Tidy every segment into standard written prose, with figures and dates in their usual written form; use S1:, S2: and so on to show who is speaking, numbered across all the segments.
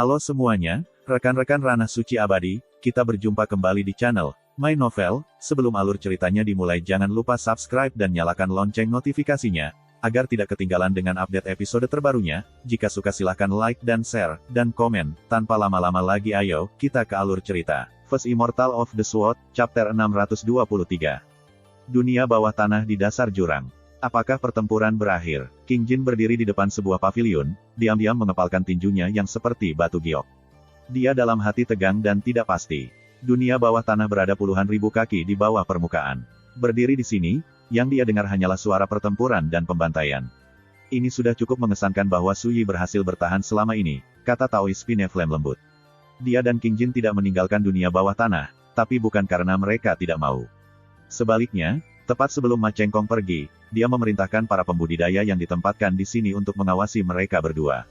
S1: Halo semuanya, rekan-rekan Ranah Suci Abadi, kita berjumpa kembali di channel My Novel. Sebelum alur ceritanya dimulai, jangan lupa subscribe dan nyalakan lonceng notifikasinya, agar tidak ketinggalan dengan update episode terbarunya. Jika suka silahkan like dan share, dan komen. Tanpa lama-lama lagi ayo, kita ke alur cerita. First Immortal of the Sword, Chapter 623. Dunia bawah tanah di dasar jurang. Apakah pertempuran berakhir? King Jin berdiri di depan sebuah pavilion, diam-diam mengepalkan tinjunya yang seperti batu giok. Dia dalam hati tegang dan tidak pasti. Dunia bawah tanah berada puluhan ribu kaki di bawah permukaan. Berdiri di sini, yang dia dengar hanyalah suara pertempuran dan pembantaian. Ini sudah cukup mengesankan bahwa Su Yi berhasil bertahan selama ini, kata Taoist Pineflame lembut. Dia dan King Jin tidak meninggalkan dunia bawah tanah, tapi bukan karena mereka tidak mau. Sebaliknya, tepat sebelum Ma Chengkong pergi, dia memerintahkan para pembudidaya yang ditempatkan di sini untuk mengawasi mereka berdua.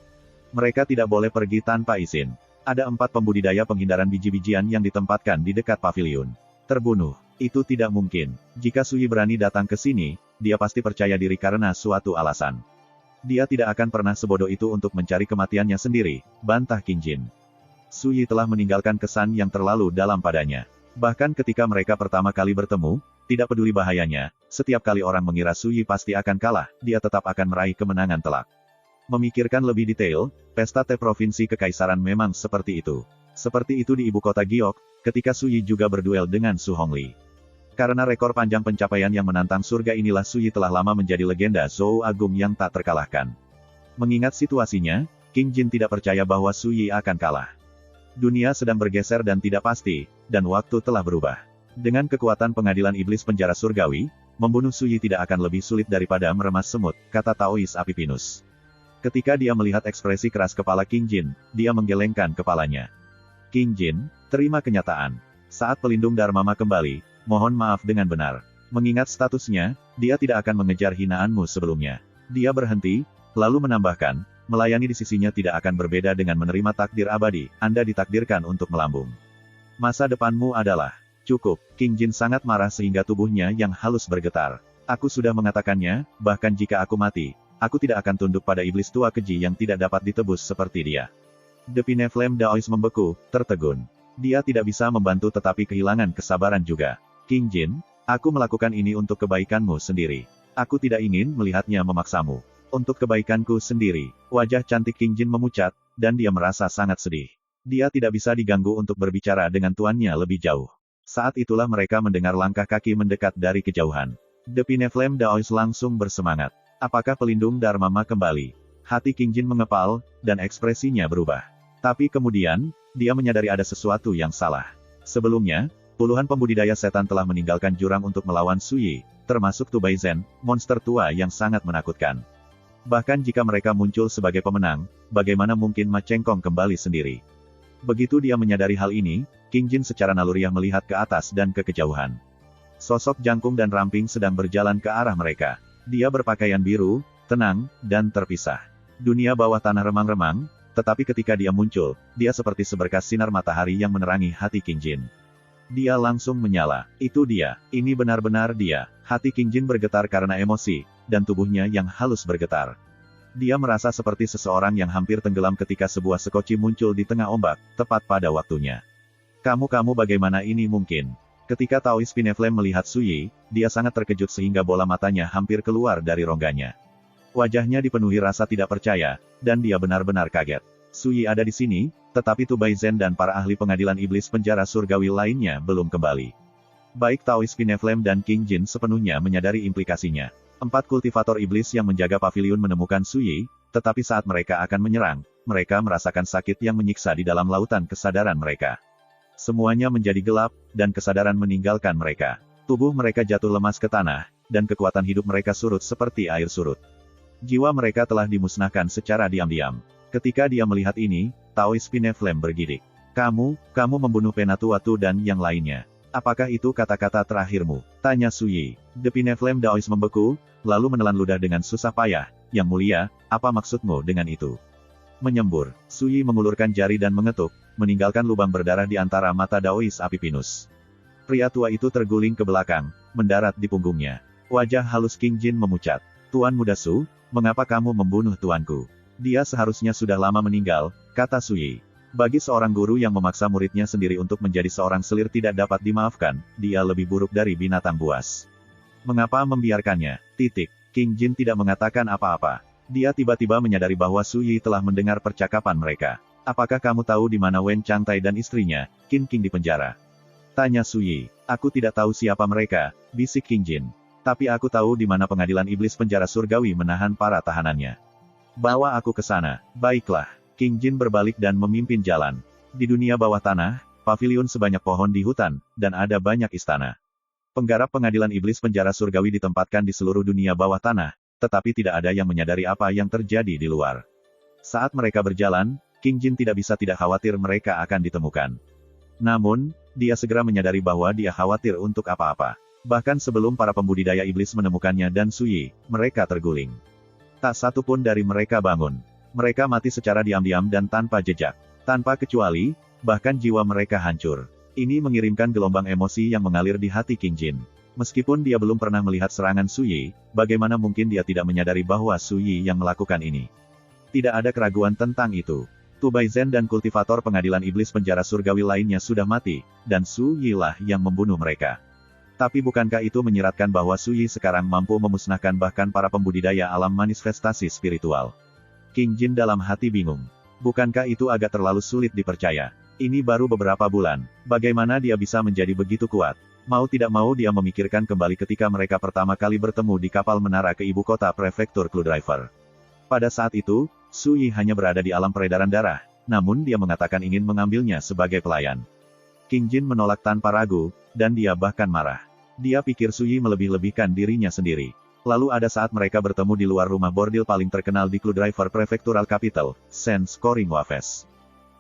S1: Mereka tidak boleh pergi tanpa izin. Ada 4 pembudidaya penghindaran biji-bijian yang ditempatkan di dekat pavilion. Terbunuh. Itu tidak mungkin. Jika Su Yi berani datang ke sini, dia pasti percaya diri karena suatu alasan. Dia tidak akan pernah sebodoh itu untuk mencari kematiannya sendiri, bantah King Jin. Su Yi telah meninggalkan kesan yang terlalu dalam padanya. Bahkan ketika mereka pertama kali bertemu, tidak peduli bahayanya, setiap kali orang mengira Su Yi pasti akan kalah, dia tetap akan meraih kemenangan telak. Memikirkan lebih detail, pesta teh provinsi kekaisaran memang seperti itu. Seperti itu di ibu kota Giok, ketika Su Yi juga berduel dengan Su Hongli. Karena rekor panjang pencapaian yang menantang surga inilah Su Yi telah lama menjadi legenda Zhou Agung yang tak terkalahkan. Mengingat situasinya, King Jin tidak percaya bahwa Su Yi akan kalah. Dunia sedang bergeser dan tidak pasti, dan waktu telah berubah. Dengan kekuatan pengadilan iblis penjara surgawi, membunuh Su Yi tidak akan lebih sulit daripada meremas semut, kata Taoist Apipinus. Ketika dia melihat ekspresi keras kepala King Jin, dia menggelengkan kepalanya. King Jin, terima kenyataan. Saat pelindung Dharma kembali, mohon maaf dengan benar. Mengingat statusnya, dia tidak akan mengejar hinaanmu sebelumnya. Dia berhenti, lalu menambahkan, melayani di sisinya tidak akan berbeda dengan menerima takdir abadi, Anda ditakdirkan untuk melambung. Masa depanmu adalah cukup. King Jin sangat marah sehingga tubuhnya yang halus bergetar. Aku sudah mengatakannya, bahkan jika aku mati, aku tidak akan tunduk pada iblis tua keji yang tidak dapat ditebus seperti dia. The Pineflame Daoist membeku, tertegun. Dia tidak bisa membantu tetapi kehilangan kesabaran juga. King Jin, aku melakukan ini untuk kebaikanmu sendiri. Aku tidak ingin melihatnya memaksamu. Untuk kebaikanku sendiri. Wajah cantik King Jin memucat, dan dia merasa sangat sedih. Dia tidak bisa diganggu untuk berbicara dengan tuannya lebih jauh. Saat itulah mereka mendengar langkah kaki mendekat dari kejauhan. The Pineflame Daoist langsung bersemangat. Apakah pelindung Dharma kembali? Hati King Jin mengepal, dan ekspresinya berubah. Tapi kemudian, dia menyadari ada sesuatu yang salah. Sebelumnya, puluhan pembudidaya setan telah meninggalkan jurang untuk melawan Su Yi, termasuk Tu Baizen, monster tua yang sangat menakutkan. Bahkan jika mereka muncul sebagai pemenang, bagaimana mungkin Ma Chengkong kembali sendiri? Begitu dia menyadari hal ini, King Jin secara naluriah melihat ke atas dan ke kejauhan. Sosok Jangkung dan Ramping sedang berjalan ke arah mereka. Dia berpakaian biru, tenang, dan terpisah. Dunia bawah tanah remang-remang, tetapi ketika dia muncul, dia seperti seberkas sinar matahari yang menerangi hati King Jin. Dia langsung menyala. Itu dia. Ini benar-benar dia. Hati King Jin bergetar karena emosi, dan tubuhnya yang halus bergetar. Dia merasa seperti seseorang yang hampir tenggelam ketika sebuah sekoci muncul di tengah ombak, tepat pada waktunya. Kamu bagaimana ini mungkin? Ketika Taoist Pineflame melihat Su Yi, dia sangat terkejut sehingga bola matanya hampir keluar dari rongganya. Wajahnya dipenuhi rasa tidak percaya, dan dia benar-benar kaget. Su Yi ada di sini, tetapi Tu Baizen dan para ahli pengadilan iblis penjara surgawi lainnya belum kembali. Baik Taoist Pineflame dan King Jin sepenuhnya menyadari implikasinya. 4 kultivator iblis yang menjaga pavilion menemukan Su Yi, tetapi saat mereka akan menyerang, mereka merasakan sakit yang menyiksa di dalam lautan kesadaran mereka. Semuanya menjadi gelap, dan kesadaran meninggalkan mereka. Tubuh mereka jatuh lemas ke tanah, dan kekuatan hidup mereka surut seperti air surut. Jiwa mereka telah dimusnahkan secara diam-diam. Ketika dia melihat ini, Taoist Pineflame bergidik. Kamu membunuh Penatuatu dan yang lainnya. Apakah itu kata-kata terakhirmu? Tanya Su Yi. The Pineflame Daoist membeku, lalu menelan ludah dengan susah payah. Yang mulia, apa maksudmu dengan itu? Menyembur. Su Yi mengulurkan jari dan mengetuk, meninggalkan lubang berdarah di antara mata Daoist Apipinus. Pria tua itu terguling ke belakang, mendarat di punggungnya. Wajah halus King Jin memucat. Tuan muda Su, mengapa kamu membunuh tuanku? Dia seharusnya sudah lama meninggal, kata Su Yi. Bagi seorang guru yang memaksa muridnya sendiri untuk menjadi seorang selir tidak dapat dimaafkan, dia lebih buruk dari binatang buas. Mengapa membiarkannya? King Jin tidak mengatakan apa-apa. Dia tiba-tiba menyadari bahwa Su Yi telah mendengar percakapan mereka. Apakah kamu tahu di mana Wen Changtai dan istrinya, Qin King di penjara? Tanya Su Yi. Aku tidak tahu siapa mereka, bisik King Jin. Tapi aku tahu di mana pengadilan iblis penjara surgawi menahan para tahanannya. Bawa aku ke sana. Baiklah. King Jin berbalik dan memimpin jalan. Di dunia bawah tanah, pavilion sebanyak pohon di hutan, dan ada banyak istana. Penggarap pengadilan iblis penjara surgawi ditempatkan di seluruh dunia bawah tanah, tetapi tidak ada yang menyadari apa yang terjadi di luar. Saat mereka berjalan, King Jin tidak khawatir mereka akan ditemukan. Namun, dia segera menyadari bahwa dia khawatir untuk apa-apa. Bahkan sebelum para pembudidaya iblis menemukannya dan Su Yi, mereka terguling. Tak satu pun dari mereka bangun. Mereka mati secara diam-diam dan tanpa jejak. Tanpa kecuali, bahkan jiwa mereka hancur. Ini mengirimkan gelombang emosi yang mengalir di hati King Jin. Meskipun dia belum pernah melihat serangan Su Yi, bagaimana mungkin dia tidak menyadari bahwa Su Yi yang melakukan ini? Tidak ada keraguan tentang itu. Tu Baizen dan kultivator pengadilan iblis penjara surgawi lainnya sudah mati, dan Su Yi lah yang membunuh mereka. Tapi bukankah itu menyiratkan bahwa Su Yi sekarang mampu memusnahkan bahkan para pembudidaya alam manifestasi spiritual? King Jin dalam hati bingung. Bukankah itu agak terlalu sulit dipercaya? Ini baru beberapa bulan. Bagaimana dia bisa menjadi begitu kuat? Mau tidak mau dia memikirkan kembali ketika mereka pertama kali bertemu di kapal menara ke ibu kota prefektur Clue Driver. Pada saat itu, Su Yi hanya berada di alam peredaran darah, namun dia mengatakan ingin mengambilnya sebagai pelayan. King Jin menolak tanpa ragu, dan dia bahkan marah. Dia pikir Su Yi melebih-lebihkan dirinya sendiri. Lalu ada saat mereka bertemu di luar rumah bordil paling terkenal di Clue Driver Prefectural Capital, Sen Scoring Wafes.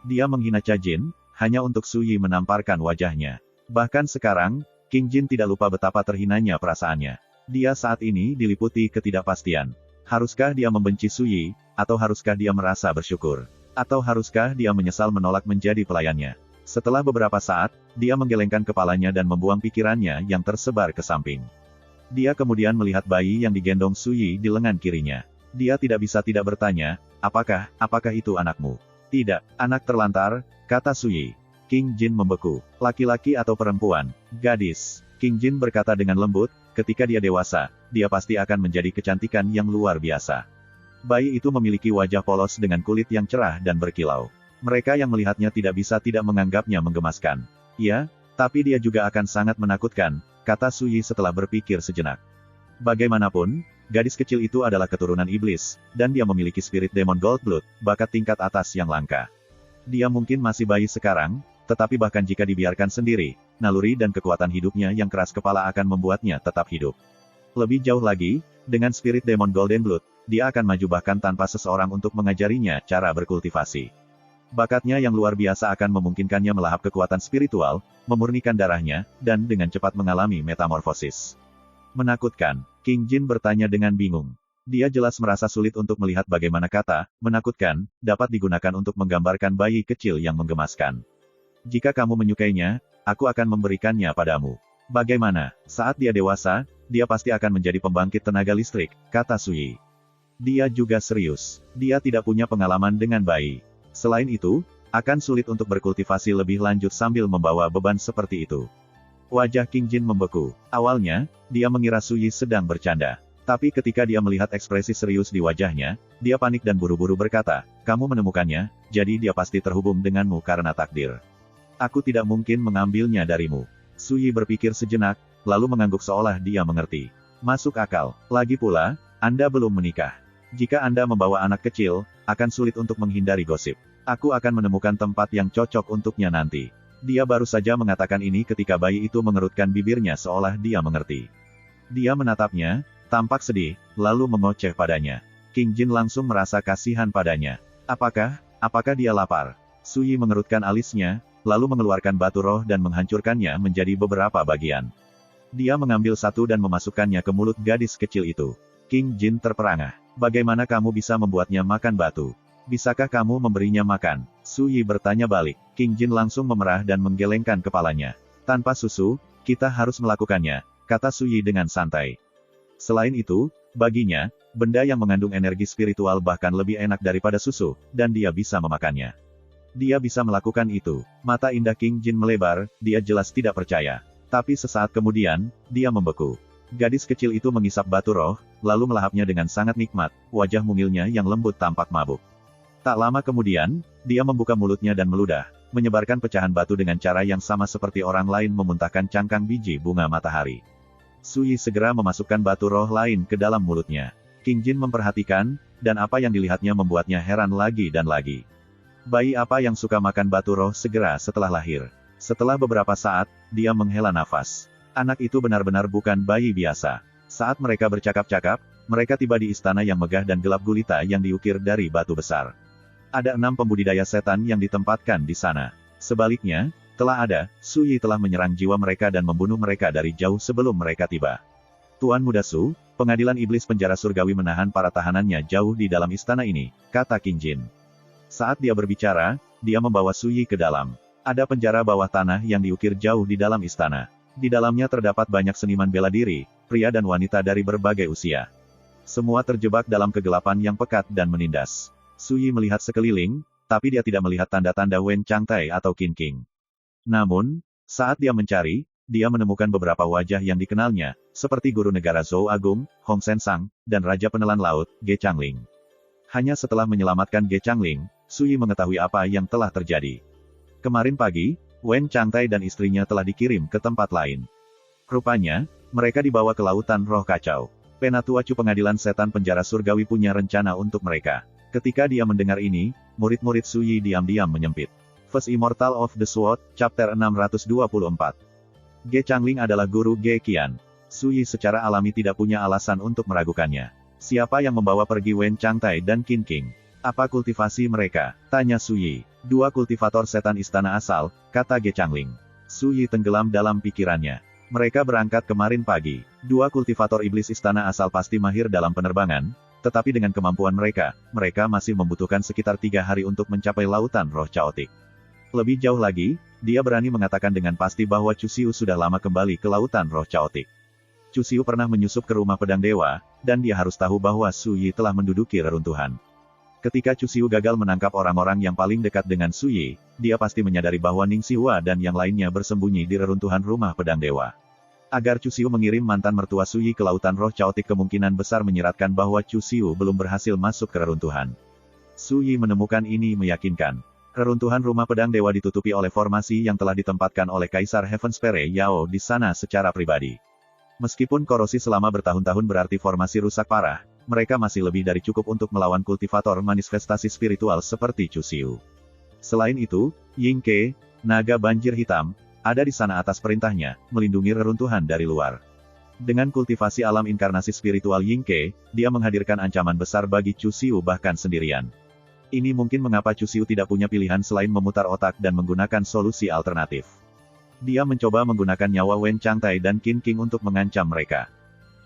S1: Dia menghina Cha Jin, hanya untuk Su Yi menamparkan wajahnya. Bahkan sekarang, King Jin tidak lupa betapa terhinanya perasaannya. Dia saat ini diliputi ketidakpastian. Haruskah dia membenci Su Yi, atau haruskah dia merasa bersyukur? Atau haruskah dia menyesal menolak menjadi pelayannya? Setelah beberapa saat, dia menggelengkan kepalanya dan membuang pikirannya yang tersebar ke samping. Dia kemudian melihat bayi yang digendong Su Yi di lengan kirinya. Dia tidak bisa tidak bertanya, apakah itu anakmu? Tidak, anak terlantar, kata Su Yi. King Jin membeku. Laki-laki atau perempuan? Gadis. King Jin berkata dengan lembut, ketika dia dewasa, dia pasti akan menjadi kecantikan yang luar biasa. Bayi itu memiliki wajah polos dengan kulit yang cerah dan berkilau. Mereka yang melihatnya tidak bisa tidak menganggapnya menggemaskan. Ya, tapi dia juga akan sangat menakutkan, kata Su Yi setelah berpikir sejenak. Bagaimanapun, gadis kecil itu adalah keturunan iblis, dan dia memiliki spirit demon Goldblood, bakat tingkat atas yang langka. Dia mungkin masih bayi sekarang, tetapi bahkan jika dibiarkan sendiri, naluri dan kekuatan hidupnya yang keras kepala akan membuatnya tetap hidup. Lebih jauh lagi, dengan spirit demon Golden Blood, dia akan maju bahkan tanpa seseorang untuk mengajarinya cara berkultivasi. Bakatnya yang luar biasa akan memungkinkannya melahap kekuatan spiritual, memurnikan darahnya, dan dengan cepat mengalami metamorfosis. Menakutkan, King Jin bertanya dengan bingung. Dia jelas merasa sulit untuk melihat bagaimana kata, menakutkan, dapat digunakan untuk menggambarkan bayi kecil yang menggemaskan. Jika kamu menyukainya, aku akan memberikannya padamu. Bagaimana, saat dia dewasa, dia pasti akan menjadi pembangkit tenaga listrik, kata Su Yi. Dia juga serius. Dia tidak punya pengalaman dengan bayi. Selain itu, akan sulit untuk berkultivasi lebih lanjut sambil membawa beban seperti itu. Wajah King Jin membeku. Awalnya, dia mengira Su Yi sedang bercanda. Tapi ketika dia melihat ekspresi serius di wajahnya, dia panik dan buru-buru berkata, kamu menemukannya, jadi dia pasti terhubung denganmu karena takdir. Aku tidak mungkin mengambilnya darimu. Su Yi berpikir sejenak, lalu mengangguk seolah dia mengerti. Masuk akal. Lagi pula, Anda belum menikah. Jika Anda membawa anak kecil, akan sulit untuk menghindari gosip. Aku akan menemukan tempat yang cocok untuknya nanti. Dia baru saja mengatakan ini ketika bayi itu mengerutkan bibirnya seolah dia mengerti. Dia menatapnya, tampak sedih, lalu mengoceh padanya. King Jin langsung merasa kasihan padanya. Apakah dia lapar? Su Yi mengerutkan alisnya, lalu mengeluarkan batu roh dan menghancurkannya menjadi beberapa bagian. Dia mengambil satu dan memasukkannya ke mulut gadis kecil itu. King Jin terperangah. Bagaimana kamu bisa membuatnya makan batu? Bisakah kamu memberinya makan? Su Yi bertanya balik. King Jin langsung memerah dan menggelengkan kepalanya. Tanpa susu, kita harus melakukannya, kata Su Yi dengan santai. Selain itu, baginya, benda yang mengandung energi spiritual bahkan lebih enak daripada susu, dan dia bisa memakannya. Dia bisa melakukan itu. Mata indah King Jin melebar, dia jelas tidak percaya. Tapi sesaat kemudian, dia membeku. Gadis kecil itu mengisap batu roh, lalu melahapnya dengan sangat nikmat, wajah mungilnya yang lembut tampak mabuk. Tak lama kemudian, dia membuka mulutnya dan meludah, menyebarkan pecahan batu dengan cara yang sama seperti orang lain memuntahkan cangkang biji bunga matahari. Sui segera memasukkan batu roh lain ke dalam mulutnya. King Jin memperhatikan, dan apa yang dilihatnya membuatnya heran lagi dan lagi. Bayi apa yang suka makan batu roh segera setelah lahir. Setelah beberapa saat, dia menghela nafas. Anak itu benar-benar bukan bayi biasa. Saat mereka bercakap-cakap, mereka tiba di istana yang megah dan gelap gulita yang diukir dari batu besar. Ada 6 pembudidaya setan yang ditempatkan di sana. Sebaliknya, Sui telah menyerang jiwa mereka dan membunuh mereka dari jauh sebelum mereka tiba. Tuan Muda Su, pengadilan iblis penjara surgawi menahan para tahanannya jauh di dalam istana ini, kata King Jin. Saat dia berbicara, dia membawa Sui ke dalam. Ada penjara bawah tanah yang diukir jauh di dalam istana. Di dalamnya terdapat banyak seniman bela diri, pria dan wanita dari berbagai usia. Semua terjebak dalam kegelapan yang pekat dan menindas. Sui melihat sekeliling, tapi dia tidak melihat tanda-tanda Wen Changtai atau Qin King. Namun, saat dia mencari, dia menemukan beberapa wajah yang dikenalnya, seperti guru negara Zhou Agung, Hong Sensang, dan Raja Penelan Laut, Ge Changling. Hanya setelah menyelamatkan Ge Changling, Sui mengetahui apa yang telah terjadi. Kemarin pagi, Wen Changtai dan istrinya telah dikirim ke tempat lain. Rupanya, mereka dibawa ke lautan roh kacau. Penatua Chu pengadilan setan penjara surgawi punya rencana untuk mereka. Ketika dia mendengar ini, murid-murid Sui diam-diam menyempit. First Immortal of the Sword, Chapter 624. Ge Changling adalah guru Ge Qian. Sui secara alami tidak punya alasan untuk meragukannya. Siapa yang membawa pergi Wen Changtai dan Qin King? Apa kultivasi mereka? Tanya Sui. 2 kultivator setan istana asal, kata Ge Changling. Sui tenggelam dalam pikirannya. Mereka berangkat kemarin pagi. 2 kultivator iblis istana asal pasti mahir dalam penerbangan, tetapi dengan kemampuan mereka, mereka masih membutuhkan sekitar 3 hari untuk mencapai lautan roh caotik. Lebih jauh lagi, dia berani mengatakan dengan pasti bahwa Chu Xiu sudah lama kembali ke lautan roh caotik. Chu Xiu pernah menyusup ke rumah pedang dewa, dan dia harus tahu bahwa Sui telah menduduki reruntuhan. Ketika Chu Xiu gagal menangkap orang-orang yang paling dekat dengan Sui, dia pasti menyadari bahwa Ning Xihua dan yang lainnya bersembunyi di reruntuhan rumah pedang dewa. Agar Chu Xiu mengirim mantan mertua Sui ke lautan roh caotik kemungkinan besar menyiratkan bahwa Chu Xiu belum berhasil masuk ke reruntuhan. Sui menemukan ini meyakinkan. Reruntuhan rumah pedang dewa ditutupi oleh formasi yang telah ditempatkan oleh Kaisar Heavenspire Yao di sana secara pribadi. Meskipun korosi selama bertahun-tahun berarti formasi rusak parah, mereka masih lebih dari cukup untuk melawan kultivator manifestasi spiritual seperti Chu Xiu. Selain itu, Ying Ke, naga banjir hitam, ada di sana atas perintahnya, melindungi reruntuhan dari luar. Dengan kultivasi alam inkarnasi spiritual Ying Ke, dia menghadirkan ancaman besar bagi Chu Xiu bahkan sendirian. Ini mungkin mengapa Chu Xiu tidak punya pilihan selain memutar otak dan menggunakan solusi alternatif. Dia mencoba menggunakan nyawa Wen Changtai dan Qin King untuk mengancam mereka.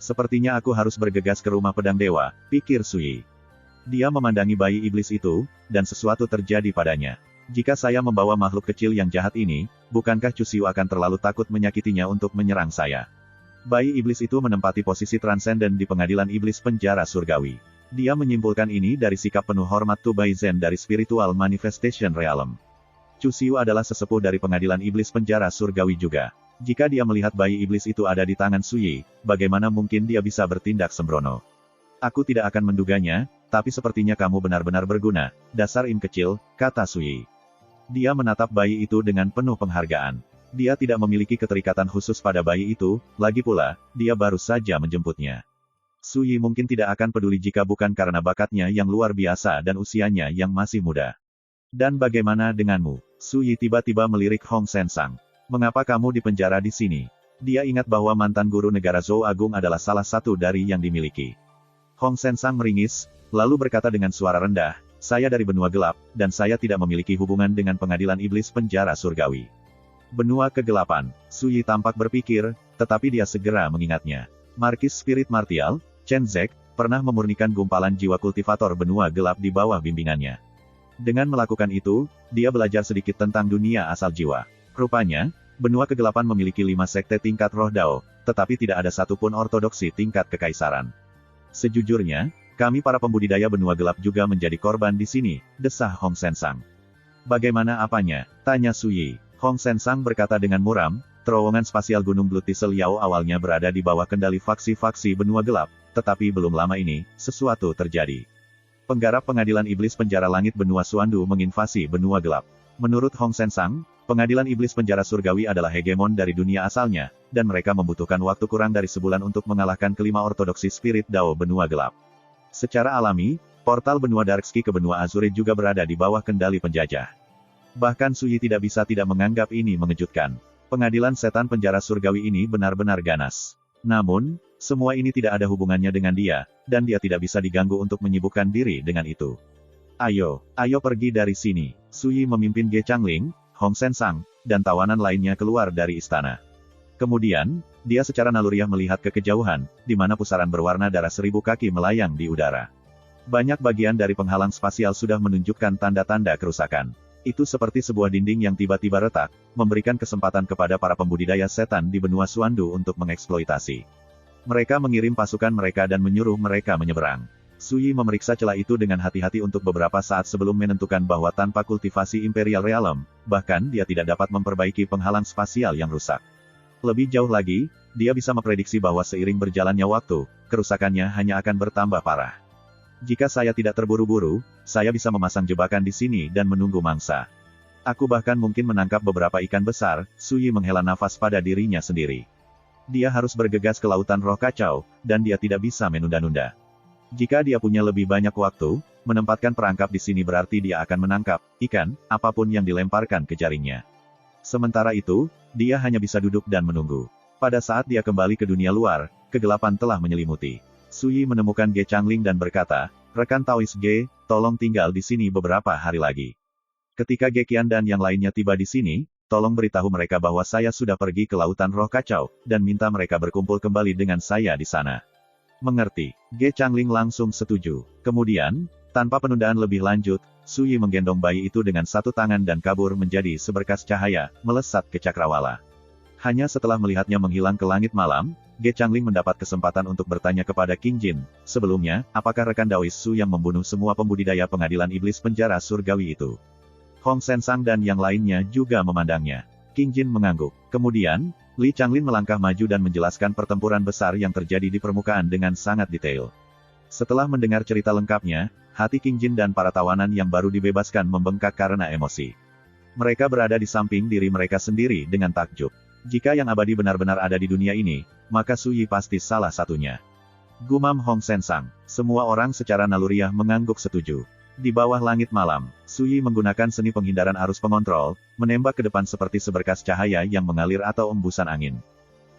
S1: Sepertinya aku harus bergegas ke rumah pedang dewa, pikir Sui. Dia memandangi bayi iblis itu, dan sesuatu terjadi padanya. Jika saya membawa makhluk kecil yang jahat ini, bukankah Chu Xiu akan terlalu takut menyakitinya untuk menyerang saya? Bayi iblis itu menempati posisi transenden di pengadilan iblis penjara surgawi. Dia menyimpulkan ini dari sikap penuh hormat Tu Bai Zhen dari Spiritual Manifestation Realm. Chu Xiu adalah sesepuh dari pengadilan iblis penjara surgawi juga. Jika dia melihat bayi iblis itu ada di tangan Sui, bagaimana mungkin dia bisa bertindak sembrono? Aku tidak akan menduganya, tapi sepertinya kamu benar-benar berguna, dasar im kecil, kata Sui. Dia menatap bayi itu dengan penuh penghargaan. Dia tidak memiliki keterikatan khusus pada bayi itu, lagi pula, dia baru saja menjemputnya. Sui mungkin tidak akan peduli jika bukan karena bakatnya yang luar biasa dan usianya yang masih muda. Dan bagaimana denganmu? Sui tiba-tiba melirik Hong Sensang. Mengapa kamu dipenjara di sini? Dia ingat bahwa mantan guru negara Zhou Agung adalah salah satu dari yang dimiliki. Hong Sensang meringis, lalu berkata dengan suara rendah, saya dari benua gelap, dan saya tidak memiliki hubungan dengan pengadilan iblis penjara surgawi. Benua kegelapan, Sui tampak berpikir, tetapi dia segera mengingatnya. Markis Spirit Martial, Chen Zek, pernah memurnikan gumpalan jiwa kultivator benua gelap di bawah bimbingannya. Dengan melakukan itu, dia belajar sedikit tentang dunia asal jiwa. Rupanya, benua kegelapan memiliki 5 sekte tingkat roh Dao, tetapi tidak ada satupun ortodoksi tingkat kekaisaran. Sejujurnya, kami para pembudidaya benua gelap juga menjadi korban di sini, desah Hong Sensang. Bagaimana apanya? Tanya Suyi. Hong Sensang berkata dengan muram, terowongan spasial Gunung Blood Thistle Yao awalnya berada di bawah kendali faksi-faksi benua gelap, tetapi belum lama ini, sesuatu terjadi. Penggarap pengadilan iblis penjara langit benua Suandu menginvasi benua gelap. Menurut Hong Sensang, pengadilan iblis penjara surgawi adalah hegemon dari dunia asalnya, dan mereka membutuhkan waktu kurang dari sebulan untuk mengalahkan kelima ortodoksi spirit Dao benua gelap. Secara alami, portal benua Darkski ke benua Azure juga berada di bawah kendali penjajah. Bahkan Suyi tidak bisa tidak menganggap ini mengejutkan. Pengadilan setan penjara surgawi ini benar-benar ganas. Namun, semua ini tidak ada hubungannya dengan dia, dan dia tidak bisa diganggu untuk menyibukkan diri dengan itu. Ayo pergi dari sini. Suyi memimpin Ge Changling, Hong Sensang, dan tawanan lainnya keluar dari istana. Kemudian, dia secara naluriah melihat ke kejauhan, di mana pusaran berwarna darah 1000 kaki melayang di udara. Banyak bagian dari penghalang spasial sudah menunjukkan tanda-tanda kerusakan. Itu seperti sebuah dinding yang tiba-tiba retak, memberikan kesempatan kepada para pembudidaya setan di benua Suandu untuk mengeksploitasi. Mereka mengirim pasukan mereka dan menyuruh mereka menyeberang. Suyi memeriksa celah itu dengan hati-hati untuk beberapa saat sebelum menentukan bahwa tanpa kultivasi Imperial Realm, bahkan dia tidak dapat memperbaiki penghalang spasial yang rusak. Lebih jauh lagi, dia bisa memprediksi bahwa seiring berjalannya waktu, kerusakannya hanya akan bertambah parah. Jika saya tidak terburu-buru, saya bisa memasang jebakan di sini dan menunggu mangsa. Aku bahkan mungkin menangkap beberapa ikan besar. Suyi menghela nafas pada dirinya sendiri. Dia harus bergegas ke lautan roh kacau, dan dia tidak bisa menunda-nunda. Jika dia punya lebih banyak waktu, menempatkan perangkap di sini berarti dia akan menangkap ikan, apapun yang dilemparkan ke jaringnya. Sementara itu, dia hanya bisa duduk dan menunggu. Pada saat dia kembali ke dunia luar, kegelapan telah menyelimuti. Suyi menemukan Ge Changling dan berkata, "Rekan Taois Ge, tolong tinggal di sini beberapa hari lagi." Ketika Ge Qian dan yang lainnya tiba di sini, tolong beritahu mereka bahwa saya sudah pergi ke lautan roh kacau, dan minta mereka berkumpul kembali dengan saya di sana. Mengerti. Ge Changling langsung setuju. Kemudian, tanpa penundaan lebih lanjut, Suyi menggendong bayi itu dengan satu tangan dan kabur menjadi seberkas cahaya, melesat ke cakrawala. Hanya setelah melihatnya menghilang ke langit malam, Ge Changling mendapat kesempatan untuk bertanya kepada King Jin, sebelumnya, apakah rekan Daois Su yang membunuh semua pembudidaya pengadilan iblis penjara surgawi itu? Hong Sensang dan yang lainnya juga memandangnya. King Jin mengangguk. Kemudian, Li Changlin melangkah maju dan menjelaskan pertempuran besar yang terjadi di permukaan dengan sangat detail. Setelah mendengar cerita lengkapnya, hati King Jin dan para tawanan yang baru dibebaskan membengkak karena emosi. Mereka berada di samping diri mereka sendiri dengan takjub. Jika yang abadi benar-benar ada di dunia ini, maka Suyi pasti salah satunya. Gumam Hong Sensang. Semua orang secara naluriah mengangguk setuju. Di bawah langit malam, Suyi menggunakan seni penghindaran arus pengontrol, menembak ke depan seperti seberkas cahaya yang mengalir atau embusan angin.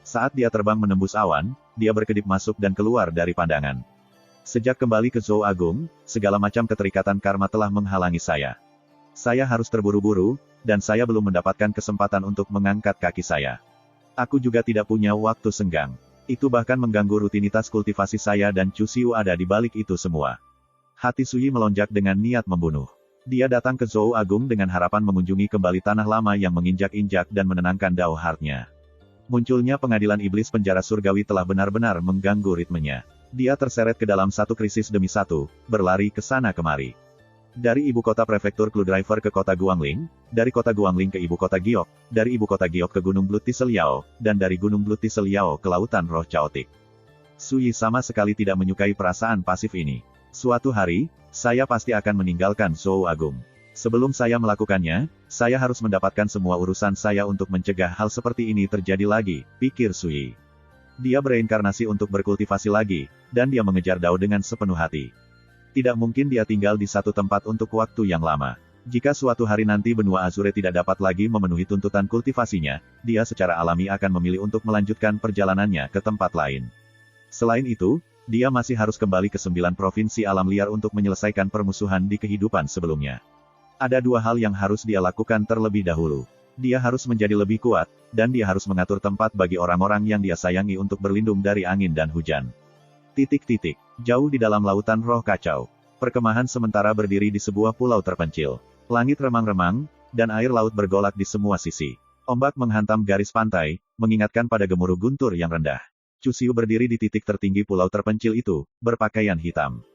S1: Saat dia terbang menembus awan, dia berkedip masuk dan keluar dari pandangan. Sejak kembali ke Zhou Agung, segala macam keterikatan karma telah menghalangi saya. Saya harus terburu-buru, dan saya belum mendapatkan kesempatan untuk mengangkat kaki saya. Aku juga tidak punya waktu senggang. Itu bahkan mengganggu rutinitas kultivasi saya dan Chu Xiu ada di balik itu semua. Hati Suyi melonjak dengan niat membunuh. Dia datang ke Zhou Agung dengan harapan mengunjungi kembali tanah lama yang menginjak-injak dan menenangkan Dao Heart-nya. Munculnya pengadilan iblis penjara surgawi telah benar-benar mengganggu ritmenya. Dia terseret ke dalam satu krisis demi satu, berlari ke sana kemari. Dari ibu kota prefektur Clue Driver ke kota Guangling, dari kota Guangling ke ibu kota Giok, dari ibu kota Giok ke Gunung Blood Thistle Yao, dan dari Gunung Blood Thistle Yao ke lautan roh Chaotic. Suyi sama sekali tidak menyukai perasaan pasif ini. Suatu hari, saya pasti akan meninggalkan Zhou Agung. Sebelum saya melakukannya, saya harus mendapatkan semua urusan saya untuk mencegah hal seperti ini terjadi lagi, pikir Suyi. Dia bereinkarnasi untuk berkultivasi lagi, dan dia mengejar Dao dengan sepenuh hati. Tidak mungkin dia tinggal di satu tempat untuk waktu yang lama. Jika suatu hari nanti benua Azure tidak dapat lagi memenuhi tuntutan kultivasinya, dia secara alami akan memilih untuk melanjutkan perjalanannya ke tempat lain. Selain itu, dia masih harus kembali ke 9 provinsi alam liar untuk menyelesaikan permusuhan di kehidupan sebelumnya. Ada dua hal yang harus dia lakukan terlebih dahulu. Dia harus menjadi lebih kuat, dan dia harus mengatur tempat bagi orang-orang yang dia sayangi untuk berlindung dari angin dan hujan. Jauh di dalam lautan roh kacau. Perkemahan sementara berdiri di sebuah pulau terpencil. Langit remang-remang, dan air laut bergolak di semua sisi. Ombak menghantam garis pantai, mengingatkan pada gemuruh guntur yang rendah. Chu Xiu berdiri di titik tertinggi pulau terpencil itu, berpakaian hitam.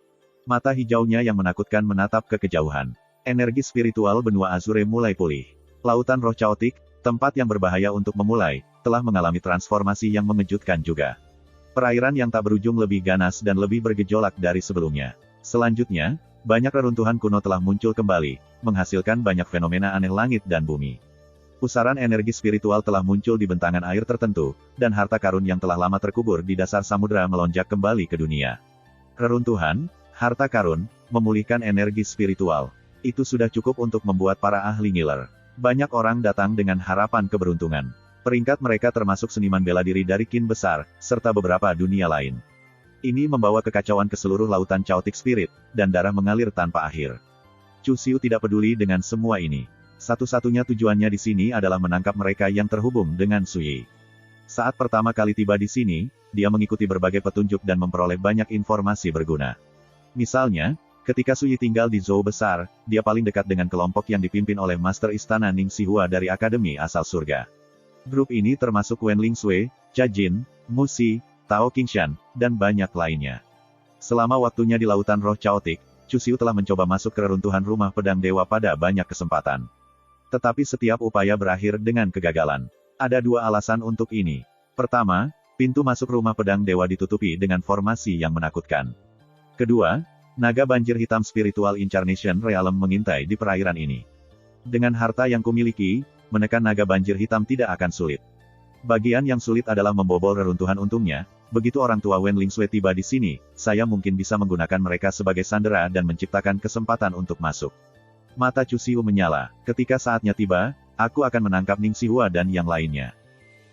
S1: Mata hijaunya yang menakutkan menatap ke kejauhan. Energi spiritual benua Azure mulai pulih. Lautan roh caotik, tempat yang berbahaya untuk memulai, telah mengalami transformasi yang mengejutkan juga. Perairan yang tak berujung lebih ganas dan lebih bergejolak dari sebelumnya. Selanjutnya, banyak reruntuhan kuno telah muncul kembali, menghasilkan banyak fenomena aneh langit dan bumi. Pusaran energi spiritual telah muncul di bentangan air tertentu, dan harta karun yang telah lama terkubur di dasar samudera melonjak kembali ke dunia. Reruntuhan, harta karun, memulihkan energi spiritual. Itu sudah cukup untuk membuat para ahli ngiler. Banyak orang datang dengan harapan keberuntungan. Peringkat mereka termasuk seniman bela diri dari Qin besar, serta beberapa dunia lain. Ini membawa kekacauan ke seluruh lautan Chaotic Spirit, dan darah mengalir tanpa akhir. Chu Xiu tidak peduli dengan semua ini. Satu-satunya tujuannya di sini adalah menangkap mereka yang terhubung dengan Su Yi. Saat pertama kali tiba di sini, dia mengikuti berbagai petunjuk dan memperoleh banyak informasi berguna. Misalnya, ketika Su Yi tinggal di Zhou besar, dia paling dekat dengan kelompok yang dipimpin oleh Master Istana Ning Xihua dari Akademi Asal Surga. Grup ini termasuk Wen Ling Sui, Cha Jin, Mu Xi, Tao Qingshan, dan banyak lainnya. Selama waktunya di Lautan Roh Chaotic, Chu Xiu telah mencoba masuk ke reruntuhan rumah pedang dewa pada banyak kesempatan. Tetapi setiap upaya berakhir dengan kegagalan. Ada dua alasan untuk ini. Pertama, pintu masuk rumah pedang dewa ditutupi dengan formasi yang menakutkan. Kedua, naga banjir hitam spiritual Incarnation Realm mengintai di perairan ini. Dengan harta yang kumiliki, menekan naga banjir hitam tidak akan sulit. Bagian yang sulit adalah membobol reruntuhan. Untungnya, begitu orang tua Wen Ling Sui tiba di sini, saya mungkin bisa menggunakan mereka sebagai sandera dan menciptakan kesempatan untuk masuk. Mata Chu Xiu menyala. Ketika saatnya tiba, aku akan menangkap Ning Xihua dan yang lainnya.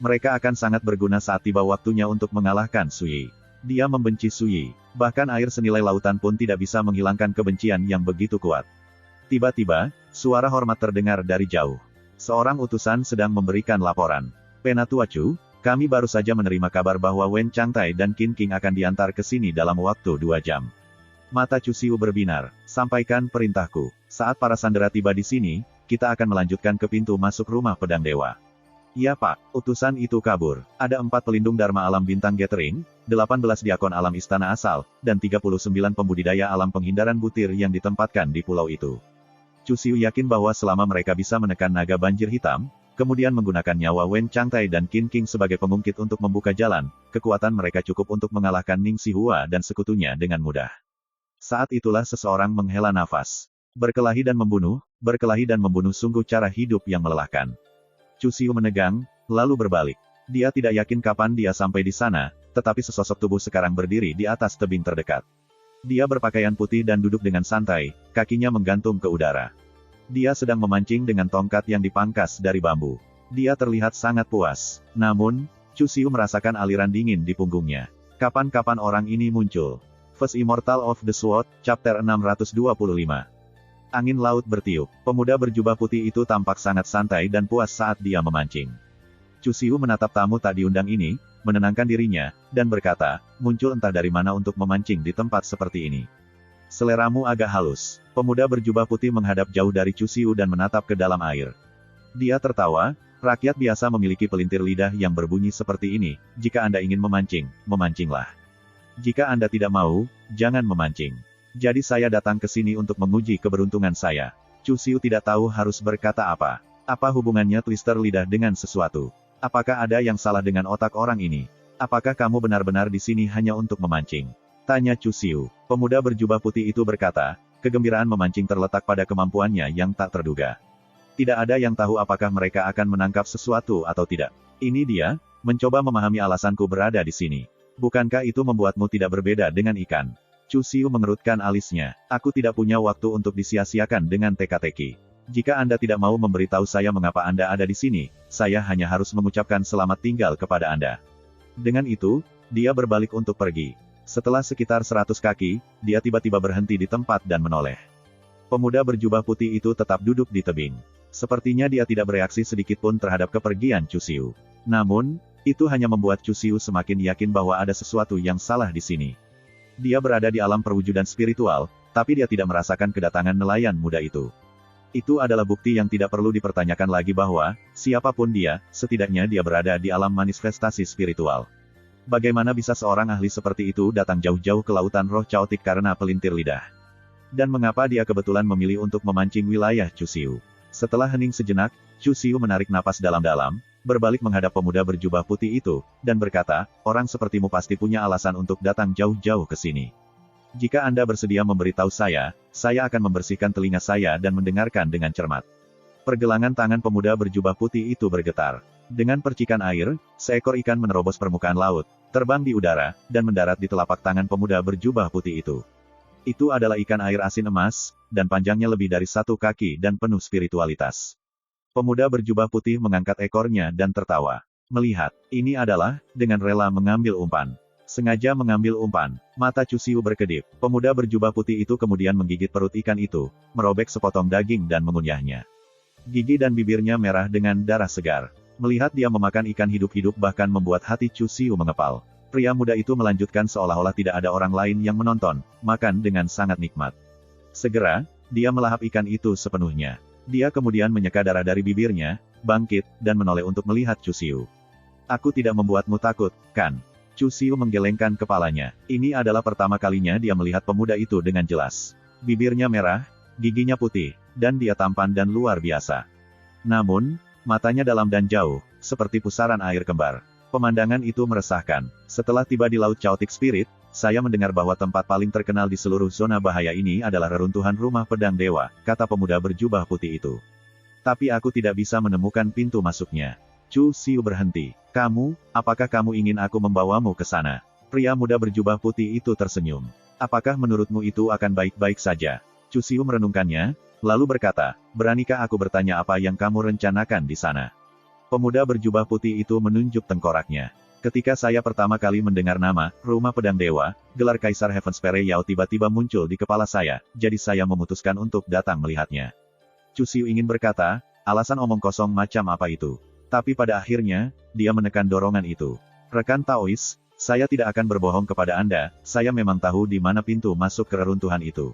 S1: Mereka akan sangat berguna saat tiba waktunya untuk mengalahkan Su Yi. Dia membenci Su Yi. Bahkan air senilai lautan pun tidak bisa menghilangkan kebencian yang begitu kuat. Tiba-tiba, suara hormat terdengar dari jauh. Seorang utusan sedang memberikan laporan. Penatua Chu, kami baru saja menerima kabar bahwa Wen Changtai dan Qin King akan diantar ke sini dalam waktu 2 jam. Mata Chu Xiu berbinar. Sampaikan perintahku. Saat para sandera tiba di sini, kita akan melanjutkan ke pintu masuk rumah pedang dewa. Ya Pak, utusan itu kabur. Ada 4 pelindung Dharma Alam Bintang Gathering, 18 diakon alam Istana Asal, dan 39 pembudidaya alam penghindaran butir yang ditempatkan di pulau itu. Chu Xiu yakin bahwa selama mereka bisa menekan naga banjir hitam, kemudian menggunakan nyawa Wen Changtai dan Qin King sebagai pengungkit untuk membuka jalan, kekuatan mereka cukup untuk mengalahkan Ning Xihua dan sekutunya dengan mudah. Saat itulah seseorang menghela nafas. Berkelahi dan membunuh sungguh cara hidup yang melelahkan. Chu Xiu menegang, lalu berbalik. Dia tidak yakin kapan dia sampai di sana, tetapi sesosok tubuh sekarang berdiri di atas tebing terdekat. Dia berpakaian putih dan duduk dengan santai, kakinya menggantung ke udara. Dia sedang memancing dengan tongkat yang dipangkas dari bambu. Dia terlihat sangat puas. Namun, Chu Xiu merasakan aliran dingin di punggungnya. Kapan-kapan orang ini muncul? First Immortal of the Sword, Chapter 625. Angin laut bertiup. Pemuda berjubah putih itu tampak sangat santai dan puas saat dia memancing. Chu Xiu menatap tamu tak diundang ini, menenangkan dirinya, dan berkata, muncul entah dari mana untuk memancing di tempat seperti ini. Seleramu agak halus. Pemuda berjubah putih menghadap jauh dari Chu Xiu dan menatap ke dalam air. Dia tertawa, rakyat biasa memiliki pelintir lidah yang berbunyi seperti ini, jika Anda ingin memancing, memancinglah. Jika Anda tidak mau, jangan memancing. Jadi saya datang ke sini untuk menguji keberuntungan saya. Chu Xiu tidak tahu harus berkata apa. Apa hubungannya twister lidah dengan sesuatu? Apakah ada yang salah dengan otak orang ini? Apakah kamu benar-benar di sini hanya untuk memancing? Tanya Chu Xiu. Pemuda berjubah putih itu berkata, kegembiraan memancing terletak pada kemampuannya yang tak terduga. Tidak ada yang tahu apakah mereka akan menangkap sesuatu atau tidak. Ini dia, mencoba memahami alasanku berada di sini. Bukankah itu membuatmu tidak berbeda dengan ikan? Chu Xiu mengerutkan alisnya. Aku tidak punya waktu untuk disia-siakan dengan teka-teki. Jika Anda tidak mau memberitahu saya mengapa Anda ada di sini, saya hanya harus mengucapkan selamat tinggal kepada Anda. Dengan itu, dia berbalik untuk pergi. Setelah sekitar 100 kaki, dia tiba-tiba berhenti di tempat dan menoleh. Pemuda berjubah putih itu tetap duduk di tebing. Sepertinya dia tidak bereaksi sedikitpun terhadap kepergian Chu Xiu. Namun, itu hanya membuat Chu Xiu semakin yakin bahwa ada sesuatu yang salah di sini. Dia berada di alam perwujudan spiritual, tapi dia tidak merasakan kedatangan nelayan muda itu. Itu adalah bukti yang tidak perlu dipertanyakan lagi bahwa, siapapun dia, setidaknya dia berada di alam manifestasi spiritual. Bagaimana bisa seorang ahli seperti itu datang jauh-jauh ke lautan roh caotik karena pelintir lidah? Dan mengapa dia kebetulan memilih untuk memancing wilayah Chu Xiu? Setelah hening sejenak, Chu Xiu menarik napas dalam-dalam, berbalik menghadap pemuda berjubah putih itu, dan berkata, orang sepertimu pasti punya alasan untuk datang jauh-jauh ke sini. Jika Anda bersedia memberitahu saya akan membersihkan telinga saya dan mendengarkan dengan cermat. Pergelangan tangan pemuda berjubah putih itu bergetar. Dengan percikan air, seekor ikan menerobos permukaan laut, terbang di udara, dan mendarat di telapak tangan pemuda berjubah putih itu. Itu adalah ikan air asin emas, dan panjangnya lebih dari 1 kaki dan penuh spiritualitas. Pemuda berjubah putih mengangkat ekornya dan tertawa. Melihat, ini adalah, dengan rela mengambil umpan. Sengaja mengambil umpan, mata Chu Xiu berkedip. Pemuda berjubah putih itu kemudian menggigit perut ikan itu, merobek sepotong daging dan mengunyahnya. Gigi dan bibirnya merah dengan darah segar. Melihat dia memakan ikan hidup-hidup bahkan membuat hati Chu Xiu mengepal. Pria muda itu melanjutkan seolah-olah tidak ada orang lain yang menonton, makan dengan sangat nikmat. Segera, dia melahap ikan itu sepenuhnya. Dia kemudian menyeka darah dari bibirnya, bangkit, dan menoleh untuk melihat Chu Xiu. Aku tidak membuatmu takut, kan? Chu Xiu menggelengkan kepalanya. Ini adalah pertama kalinya dia melihat pemuda itu dengan jelas. Bibirnya merah, giginya putih, dan dia tampan dan luar biasa. Namun, matanya dalam dan jauh, seperti pusaran air kembar. Pemandangan itu meresahkan. Setelah tiba di Laut Chaotic Spirit, saya mendengar bahwa tempat paling terkenal di seluruh zona bahaya ini adalah reruntuhan rumah pedang dewa, kata pemuda berjubah putih itu. Tapi aku tidak bisa menemukan pintu masuknya. Chu Xiu berhenti. Kamu, apakah kamu ingin aku membawamu ke sana? Pria muda berjubah putih itu tersenyum. Apakah menurutmu itu akan baik-baik saja? Chu Xiu merenungkannya, lalu berkata, beranikah aku bertanya apa yang kamu rencanakan di sana? Pemuda berjubah putih itu menunjuk tengkoraknya. Ketika saya pertama kali mendengar nama, Rumah Pedang Dewa, gelar Kaisar Heavenspire Yao tiba-tiba muncul di kepala saya, jadi saya memutuskan untuk datang melihatnya. Chu Xiu ingin berkata, alasan omong kosong macam apa itu? Tapi pada akhirnya, dia menekan dorongan itu. Rekan Taois, saya tidak akan berbohong kepada Anda, saya memang tahu di mana pintu masuk ke reruntuhan itu.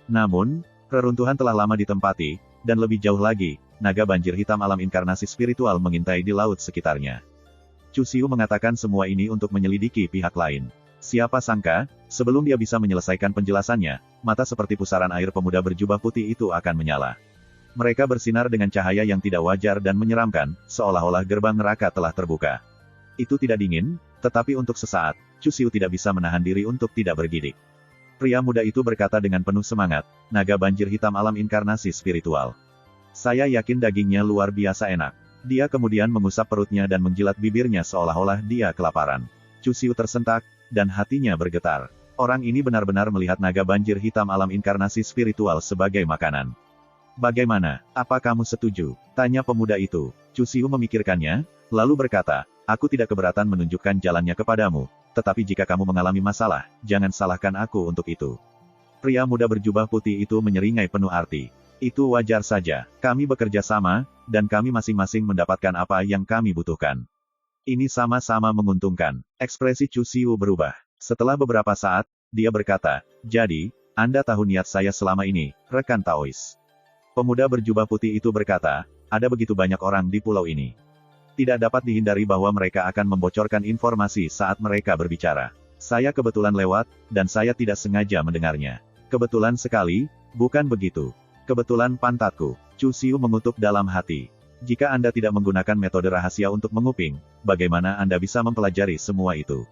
S1: Namun, reruntuhan telah lama ditempati, dan lebih jauh lagi, naga banjir hitam alam inkarnasi spiritual mengintai di laut sekitarnya. Chu Xiu mengatakan semua ini untuk menyelidiki pihak lain. Siapa sangka, sebelum dia bisa menyelesaikan penjelasannya, mata seperti pusaran air pemuda berjubah putih itu akan menyala. Mereka bersinar dengan cahaya yang tidak wajar dan menyeramkan, seolah-olah gerbang neraka telah terbuka. Itu tidak dingin, tetapi untuk sesaat, Chu Xiu tidak bisa menahan diri untuk tidak bergidik. Pria muda itu berkata dengan penuh semangat, naga banjir hitam alam inkarnasi spiritual. Saya yakin dagingnya luar biasa enak. Dia kemudian mengusap perutnya dan menjilat bibirnya seolah-olah dia kelaparan. Chu Xiu tersentak, dan hatinya bergetar. Orang ini benar-benar melihat naga banjir hitam alam inkarnasi spiritual sebagai makanan. Bagaimana, apa kamu setuju? Tanya pemuda itu. Chu Xiu memikirkannya, lalu berkata, aku tidak keberatan menunjukkan jalannya kepadamu, tetapi jika kamu mengalami masalah, jangan salahkan aku untuk itu. Pria muda berjubah putih itu menyeringai penuh arti. Itu wajar saja, kami bekerja sama, dan kami masing-masing mendapatkan apa yang kami butuhkan. Ini sama-sama menguntungkan. Ekspresi Chu Xiu berubah. Setelah beberapa saat, dia berkata, jadi, Anda tahu niat saya selama ini, rekan Taois. Pemuda berjubah putih itu berkata, ada begitu banyak orang di pulau ini. Tidak dapat dihindari bahwa mereka akan membocorkan informasi saat mereka berbicara. Saya kebetulan lewat, dan saya tidak sengaja mendengarnya. Kebetulan sekali, bukan begitu? Kebetulan pantatku. Chu Xiu mengutuk dalam hati. Jika Anda tidak menggunakan metode rahasia untuk menguping, bagaimana Anda bisa mempelajari semua itu?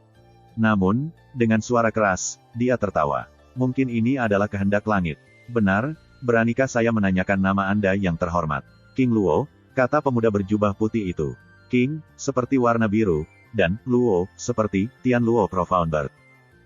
S1: Namun, dengan suara keras, dia tertawa. Mungkin ini adalah kehendak langit. Benar, beranikah saya menanyakan nama Anda yang terhormat? King Luo, kata pemuda berjubah putih itu. King, seperti warna biru, dan Luo, seperti Tian Luo Profound Bird.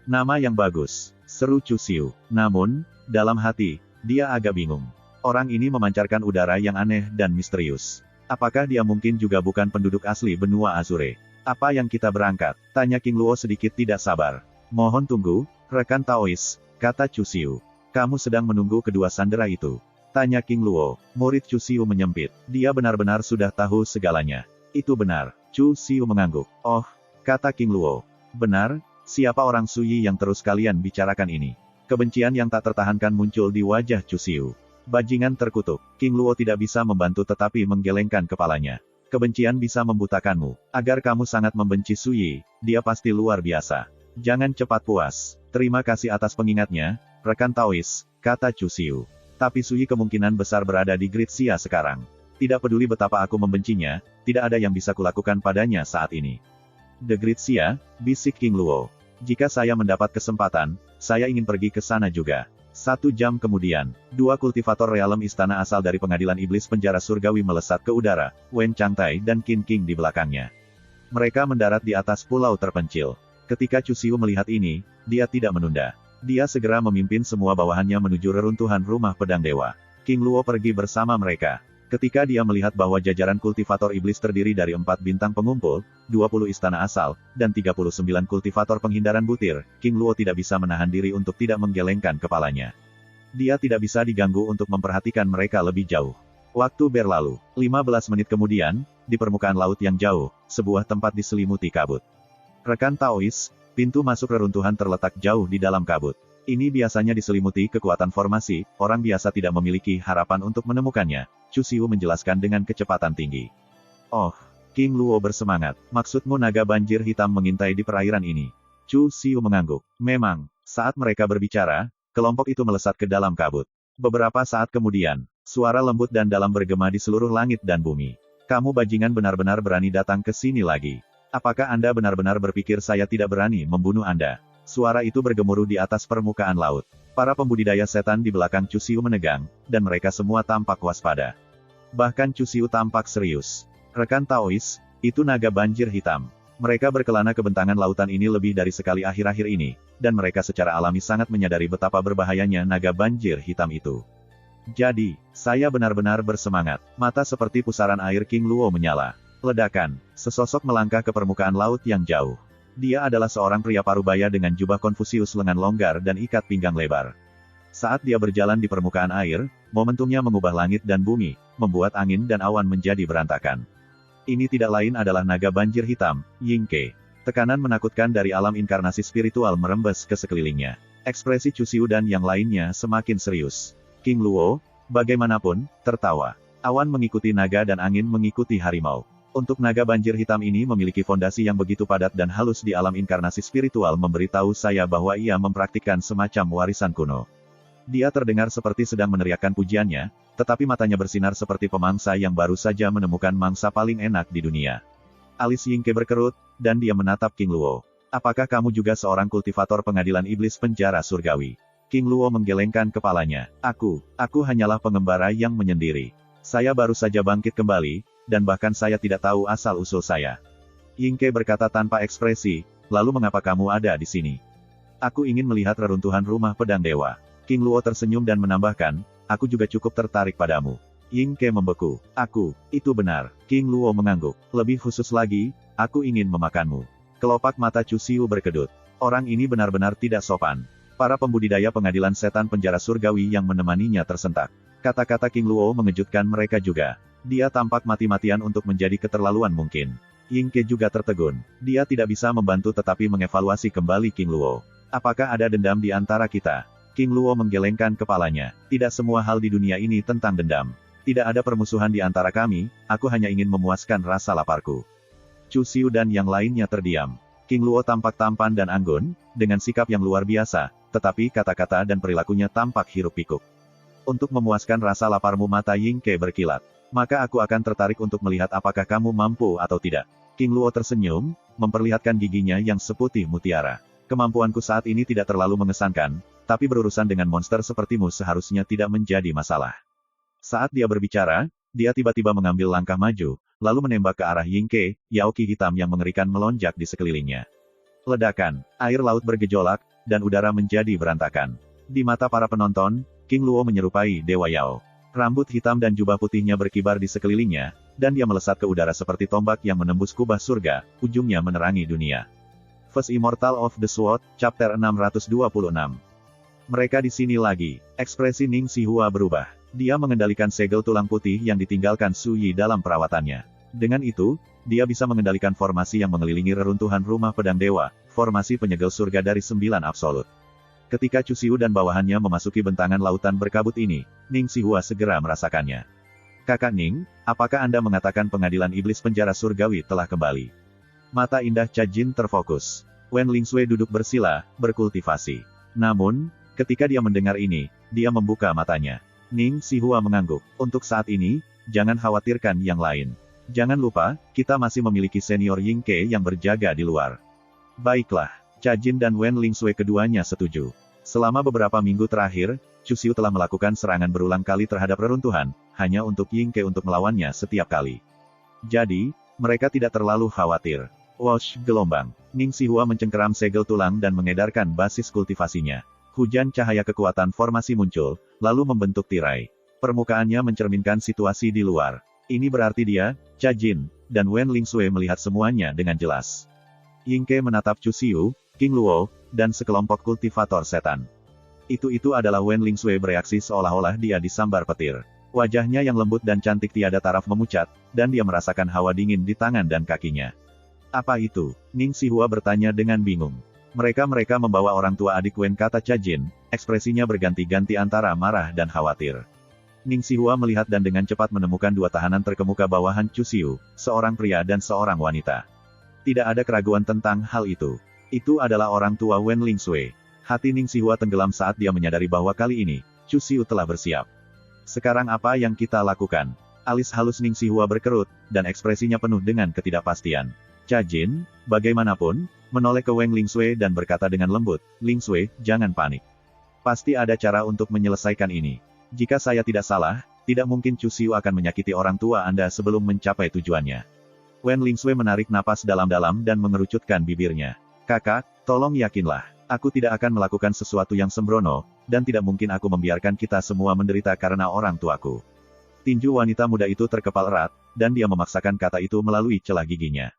S1: Nama yang bagus, seru Chu Xiu. Namun, dalam hati, dia agak bingung. Orang ini memancarkan udara yang aneh dan misterius. Apakah dia mungkin juga bukan penduduk asli benua Azure? Apa yang kita berangkat? Tanya King Luo sedikit tidak sabar. Mohon tunggu, rekan Taois, kata Chu Xiu. Kamu sedang menunggu kedua sandera itu? Tanya King Luo. Murid Chu Xiu menyempit. Dia benar-benar sudah tahu segalanya. Itu benar. Chu Xiu mengangguk. Oh, kata King Luo. Benar, siapa orang Suyi yang terus kalian bicarakan ini? Kebencian yang tak tertahankan muncul di wajah Chu Xiu. Bajingan terkutuk. King Luo tidak bisa membantu tetapi menggelengkan kepalanya. Kebencian bisa membutakanmu. Agar kamu sangat membenci Suyi, dia pasti luar biasa. Jangan cepat puas. Terima kasih atas pengingatnya, rekan Taois, kata Chu Xiu. Tapi Sui kemungkinan besar berada di Great Xia sekarang. Tidak peduli betapa aku membencinya, tidak ada yang bisa kulakukan padanya saat ini. The Great Xia, bisik King Luo. Jika saya mendapat kesempatan, saya ingin pergi ke sana juga. 1 jam kemudian, 2 kultivator realem istana asal dari pengadilan iblis penjara surgawi melesat ke udara, Wen Changtai dan Qin King di belakangnya. Mereka mendarat di atas pulau terpencil. Ketika Chu Xiu melihat ini, dia tidak menunda. Dia segera memimpin semua bawahannya menuju reruntuhan rumah pedang dewa. King Luo pergi bersama mereka. Ketika dia melihat bahwa jajaran kultivator iblis terdiri dari 4 bintang pengumpul, 20 istana asal, dan 39 kultivator penghindaran butir, King Luo tidak bisa menahan diri untuk tidak menggelengkan kepalanya. Dia tidak bisa diganggu untuk memperhatikan mereka lebih jauh. Waktu berlalu. 15 menit kemudian, di permukaan laut yang jauh, sebuah tempat diselimuti kabut. Rekan Taois, pintu masuk reruntuhan terletak jauh di dalam kabut. Ini biasanya diselimuti kekuatan formasi, orang biasa tidak memiliki harapan untuk menemukannya, Chu Xiu menjelaskan dengan kecepatan tinggi. Oh, King Luo bersemangat, maksudmu naga banjir hitam mengintai di perairan ini? Chu Xiu mengangguk. Memang, saat mereka berbicara, kelompok itu melesat ke dalam kabut. Beberapa saat kemudian, suara lembut dan dalam bergema di seluruh langit dan bumi. Kamu bajingan benar-benar berani datang ke sini lagi. Apakah Anda benar-benar berpikir saya tidak berani membunuh Anda? Suara itu bergemuruh di atas permukaan laut. Para pembudidaya setan di belakang Chu Xiu menegang, dan mereka semua tampak waspada. Bahkan Chu Xiu tampak serius. Rekan Taois, itu naga banjir hitam. Mereka berkelana ke bentangan lautan ini lebih dari sekali akhir-akhir ini, dan mereka secara alami sangat menyadari betapa berbahayanya naga banjir hitam itu. Jadi, saya benar-benar bersemangat. Mata seperti pusaran air King Luo menyala. Ledakan, sesosok melangkah ke permukaan laut yang jauh. Dia adalah seorang pria parubaya dengan jubah Konfusius lengan longgar dan ikat pinggang lebar. Saat dia berjalan di permukaan air, momentumnya mengubah langit dan bumi, membuat angin dan awan menjadi berantakan. Ini tidak lain adalah naga banjir hitam, Ying Ke. Tekanan menakutkan dari alam inkarnasi spiritual merembes ke sekelilingnya. Ekspresi Chu Xiu dan yang lainnya semakin serius. King Luo, bagaimanapun, tertawa. Awan mengikuti naga dan angin mengikuti harimau. Untuk naga banjir hitam ini memiliki fondasi yang begitu padat dan halus di alam inkarnasi spiritual memberitahu saya bahwa ia mempraktikkan semacam warisan kuno. Dia terdengar seperti sedang meneriakkan pujiannya, tetapi matanya bersinar seperti pemangsa yang baru saja menemukan mangsa paling enak di dunia. Alis Ying Ke berkerut, dan dia menatap King Luo. Apakah kamu juga seorang kultivator pengadilan iblis penjara surgawi? King Luo menggelengkan kepalanya. Aku hanyalah pengembara yang menyendiri. Saya baru saja bangkit kembali, dan bahkan saya tidak tahu asal-usul saya. Ying Ke berkata tanpa ekspresi, lalu mengapa kamu ada di sini? Aku ingin melihat reruntuhan rumah pedang dewa. King Luo tersenyum dan menambahkan, aku juga cukup tertarik padamu. Ying Ke membeku. Itu benar. King Luo mengangguk. Lebih khusus lagi, aku ingin memakanmu. Kelopak mata Chu Xiu berkedut. Orang ini benar-benar tidak sopan. Para pembudidaya pengadilan setan penjara surgawi yang menemaninya tersentak. Kata-kata King Luo mengejutkan mereka juga. Dia tampak mati-matian untuk menjadi keterlaluan mungkin. Ying Ke juga tertegun. Dia tidak bisa membantu tetapi mengevaluasi kembali King Luo. Apakah ada dendam di antara kita? King Luo menggelengkan kepalanya. Tidak semua hal di dunia ini tentang dendam. Tidak ada permusuhan di antara kami, aku hanya ingin memuaskan rasa laparku. Chu Xiu dan yang lainnya terdiam. King Luo tampak tampan dan anggun, dengan sikap yang luar biasa, tetapi kata-kata dan perilakunya tampak hiruk-pikuk. Untuk memuaskan rasa laparmu mata Ying Ke berkilat. Maka aku akan tertarik untuk melihat apakah kamu mampu atau tidak. King Luo tersenyum, memperlihatkan giginya yang seputih mutiara. Kemampuanku saat ini tidak terlalu mengesankan, tapi berurusan dengan monster sepertimu seharusnya tidak menjadi masalah. Saat dia berbicara, dia tiba-tiba mengambil langkah maju, lalu menembak ke arah Ying Ke, Yaoki hitam yang mengerikan melonjak di sekelilingnya. Ledakan, air laut bergejolak, dan udara menjadi berantakan. Di mata para penonton, King Luo menyerupai Dewa Yao. Rambut hitam dan jubah putihnya berkibar di sekelilingnya, dan dia melesat ke udara seperti tombak yang menembus kubah surga, ujungnya menerangi dunia. First Immortal of the Sword, Chapter 626. Mereka di sini lagi. Ekspresi Ning Xihua berubah. Dia mengendalikan segel tulang putih yang ditinggalkan Su Yi dalam perawatannya. Dengan itu, dia bisa mengendalikan formasi yang mengelilingi reruntuhan rumah pedang dewa, formasi penyegel surga dari 9 absolut. Ketika Chu Xiu dan bawahannya memasuki bentangan lautan berkabut ini, Ning Xihua segera merasakannya. Kakak Ning, apakah Anda mengatakan pengadilan iblis penjara surgawi telah kembali? Mata indah Cha Jin terfokus. Wen Lingsui duduk bersila, berkultivasi. Namun, ketika dia mendengar ini, dia membuka matanya. Ning Sihua mengangguk. Untuk saat ini, jangan khawatirkan yang lain. Jangan lupa, kita masih memiliki senior Yingke yang berjaga di luar. Baiklah, Cha Jin dan Wen Lingsui keduanya setuju. Selama beberapa minggu terakhir, Chu Xiu telah melakukan serangan berulang kali terhadap reruntuhan, hanya untuk Yingke untuk melawannya setiap kali. Jadi, mereka tidak terlalu khawatir. Wosh, gelombang. Ning Sihua mencengkeram segel tulang dan mengedarkan basis kultivasinya. Hujan cahaya kekuatan formasi muncul, lalu membentuk tirai. Permukaannya mencerminkan situasi di luar. Ini berarti dia, Cha Jin, dan Wen Lingsui melihat semuanya dengan jelas. Yingke menatap Chu Xiu, King Luo, dan sekelompok kultivator setan. Itu adalah Wen Lingsui bereaksi seolah-olah dia disambar petir. Wajahnya yang lembut dan cantik tiada taraf memucat, dan dia merasakan hawa dingin di tangan dan kakinya. Apa itu? Ning Sihua bertanya dengan bingung. Mereka membawa orang tua adik Wen, kata Cha Jin, ekspresinya berganti-ganti antara marah dan khawatir. Ning Sihua melihat dan dengan cepat menemukan dua tahanan terkemuka bawahan Chu Xiu, seorang pria dan seorang wanita. Tidak ada keraguan tentang hal itu. Itu adalah orang tua Wen Lingsui. Hati Ning Sihua tenggelam saat dia menyadari bahwa kali ini, Chu Xiu telah bersiap. Sekarang apa yang kita lakukan? Alis halus Ning Sihua berkerut, dan ekspresinya penuh dengan ketidakpastian. Cha Jin, bagaimanapun, menoleh ke Wen Lingsui dan berkata dengan lembut, Lingsui, jangan panik. Pasti ada cara untuk menyelesaikan ini. Jika saya tidak salah, tidak mungkin Chu Xiu akan menyakiti orang tua Anda sebelum mencapai tujuannya. Wen Lingsui menarik napas dalam-dalam dan mengerucutkan bibirnya. Kakak, tolong yakinlah, aku tidak akan melakukan sesuatu yang sembrono, dan tidak mungkin aku membiarkan kita semua menderita karena orang tuaku. Tinju wanita muda itu terkepal erat, dan dia memaksakan kata itu melalui celah giginya.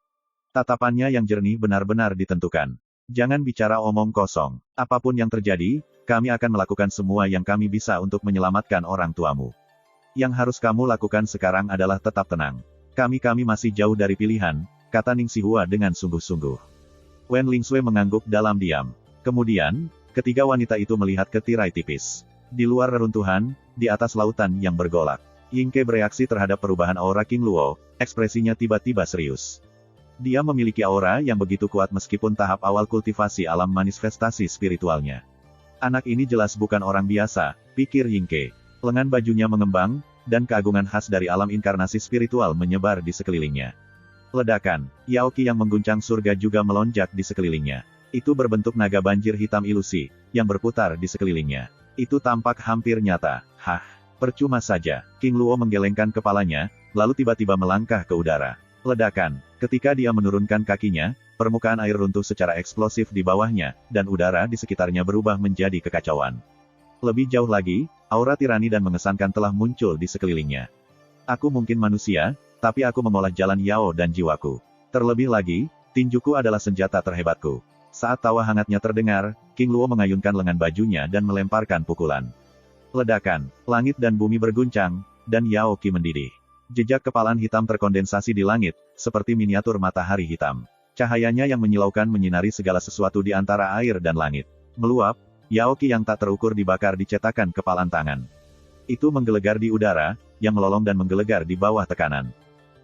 S1: Tatapannya yang jernih benar-benar ditentukan. Jangan bicara omong kosong. Apapun yang terjadi, kami akan melakukan semua yang kami bisa untuk menyelamatkan orang tuamu. Yang harus kamu lakukan sekarang adalah tetap tenang. Kami masih jauh dari pilihan, kata Ning Sihua dengan sungguh-sungguh. Wen Lingsui mengangguk dalam diam. Kemudian, ketiga wanita itu melihat ke tirai tipis. Di luar reruntuhan, di atas lautan yang bergolak. Yingke bereaksi terhadap perubahan aura King Luo, ekspresinya tiba-tiba serius. Dia memiliki aura yang begitu kuat meskipun tahap awal kultivasi alam manifestasi spiritualnya. Anak ini jelas bukan orang biasa, pikir Yingke. Lengan bajunya mengembang, dan keagungan khas dari alam inkarnasi spiritual menyebar di sekelilingnya. Ledakan, Yaoqi yang mengguncang surga juga melonjak di sekelilingnya. Itu berbentuk naga banjir hitam ilusi, yang berputar di sekelilingnya. Itu tampak hampir nyata. Hah, percuma saja. King Luo menggelengkan kepalanya, lalu tiba-tiba melangkah ke udara. Ledakan, ketika dia menurunkan kakinya, permukaan air runtuh secara eksplosif di bawahnya, dan udara di sekitarnya berubah menjadi kekacauan. Lebih jauh lagi, aura tirani dan mengesankan telah muncul di sekelilingnya. Aku mungkin manusia, tapi aku mengolah jalan Yao dan jiwaku. Terlebih lagi, tinjuku adalah senjata terhebatku. Saat tawa hangatnya terdengar, King Luo mengayunkan lengan bajunya dan melemparkan pukulan. Ledakan, langit dan bumi berguncang, dan Yaoqi mendidih. Jejak kepalan hitam terkondensasi di langit, seperti miniatur matahari hitam. Cahayanya yang menyilaukan menyinari segala sesuatu di antara air dan langit. Meluap, Yaoqi yang tak terukur dibakar di cetakan kepalan tangan. Itu menggelegar di udara, yang melolong dan menggelegar di bawah tekanan.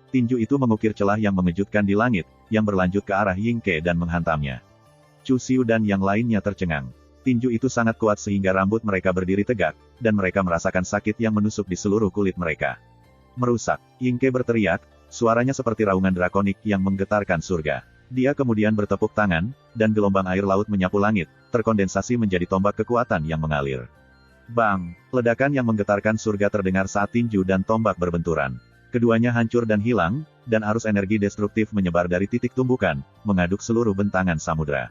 S1: Tinju itu mengukir celah yang mengejutkan di langit, yang berlanjut ke arah Yingke dan menghantamnya. Chu Xiu dan yang lainnya tercengang. Tinju itu sangat kuat sehingga rambut mereka berdiri tegak, dan mereka merasakan sakit yang menusuk di seluruh kulit mereka. Merusak, Yingke berteriak, suaranya seperti raungan drakonik yang menggetarkan surga. Dia kemudian bertepuk tangan, dan gelombang air laut menyapu langit, terkondensasi menjadi tombak kekuatan yang mengalir. Bang! Ledakan yang menggetarkan surga terdengar saat tinju dan tombak berbenturan. Keduanya hancur dan hilang, dan arus energi destruktif menyebar dari titik tumbukan, mengaduk seluruh bentangan samudra.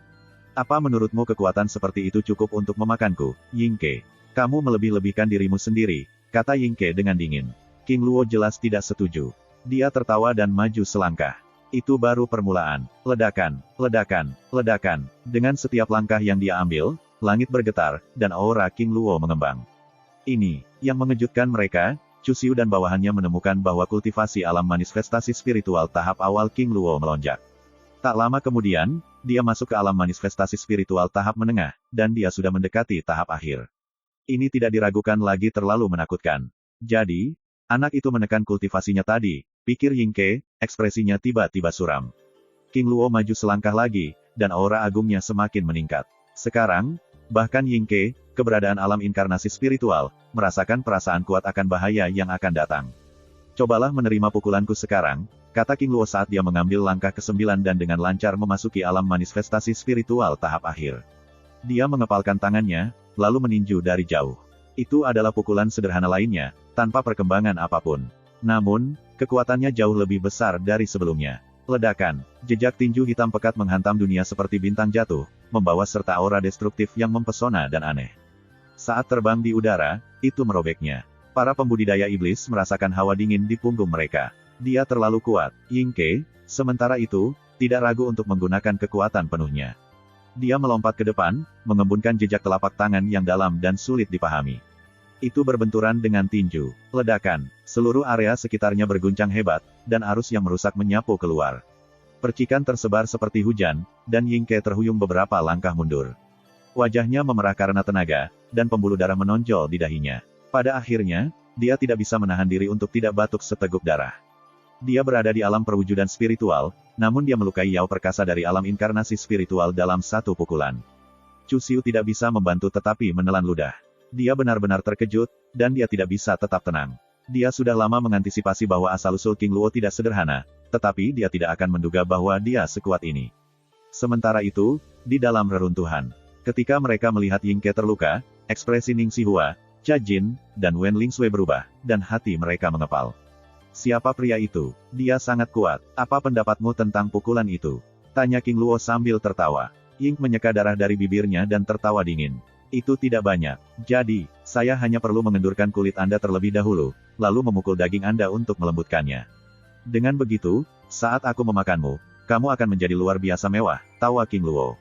S1: Apa menurutmu kekuatan seperti itu cukup untuk memakanku, Yingke? Kamu melebih-lebihkan dirimu sendiri, kata Yingke dengan dingin. King Luo jelas tidak setuju. Dia tertawa dan maju selangkah. Itu baru permulaan. Ledakan, ledakan, ledakan. Dengan setiap langkah yang dia ambil, langit bergetar, dan aura King Luo mengembang. Ini, yang mengejutkan mereka, Chu Xiu dan bawahannya menemukan bahwa kultivasi alam manifestasi spiritual tahap awal King Luo melonjak. Tak lama kemudian, dia masuk ke alam manifestasi spiritual tahap menengah, dan dia sudah mendekati tahap akhir. Ini tidak diragukan lagi terlalu menakutkan. Jadi, anak itu menekan kultivasinya tadi, pikir Yingke, ekspresinya tiba-tiba suram. King Luo maju selangkah lagi, dan aura agungnya semakin meningkat. Sekarang, bahkan Yingke, keberadaan alam inkarnasi spiritual, merasakan perasaan kuat akan bahaya yang akan datang. Cobalah menerima pukulanku sekarang, kata King Luo saat dia mengambil langkah ke-9 dan dengan lancar memasuki alam manifestasi spiritual tahap akhir. Dia mengepalkan tangannya, lalu meninju dari jauh. Itu adalah pukulan sederhana lainnya, tanpa perkembangan apapun. Namun, kekuatannya jauh lebih besar dari sebelumnya. Ledakan, jejak tinju hitam pekat menghantam dunia seperti bintang jatuh, membawa serta aura destruktif yang mempesona dan aneh. Saat terbang di udara, itu merobeknya. Para pembudidaya iblis merasakan hawa dingin di punggung mereka. Dia terlalu kuat. Ying Ke, sementara itu, tidak ragu untuk menggunakan kekuatan penuhnya. Dia melompat ke depan, mengembunkan jejak telapak tangan yang dalam dan sulit dipahami. Itu berbenturan dengan tinju. Ledakan, seluruh area sekitarnya berguncang hebat, dan arus yang merusak menyapu keluar. Percikan tersebar seperti hujan, dan Ying Ke terhuyung beberapa langkah mundur. Wajahnya memerah karena tenaga, dan pembuluh darah menonjol di dahinya. Pada akhirnya, dia tidak bisa menahan diri untuk tidak batuk seteguk darah. Dia berada di alam perwujudan spiritual, namun dia melukai Yao perkasa dari alam inkarnasi spiritual dalam satu pukulan. Chu Xiu tidak bisa membantu tetapi menelan ludah. Dia benar-benar terkejut, dan dia tidak bisa tetap tenang. Dia sudah lama mengantisipasi bahwa asal-usul King Luo tidak sederhana, tetapi dia tidak akan menduga bahwa dia sekuat ini. Sementara itu, di dalam reruntuhan, ketika mereka melihat Ying Ke terluka, ekspresi Ning Xihua, Cha Jin, dan Wen Lingsui berubah, dan hati mereka mengepal. Siapa pria itu? Dia sangat kuat. Apa pendapatmu tentang pukulan itu? Tanya King Luo sambil tertawa. Ying menyeka darah dari bibirnya dan tertawa dingin. Itu tidak banyak. Jadi, saya hanya perlu mengendurkan kulit Anda terlebih dahulu, lalu memukul daging Anda untuk melembutkannya. Dengan begitu, saat aku memakanmu, kamu akan menjadi luar biasa mewah, tawa King Luo.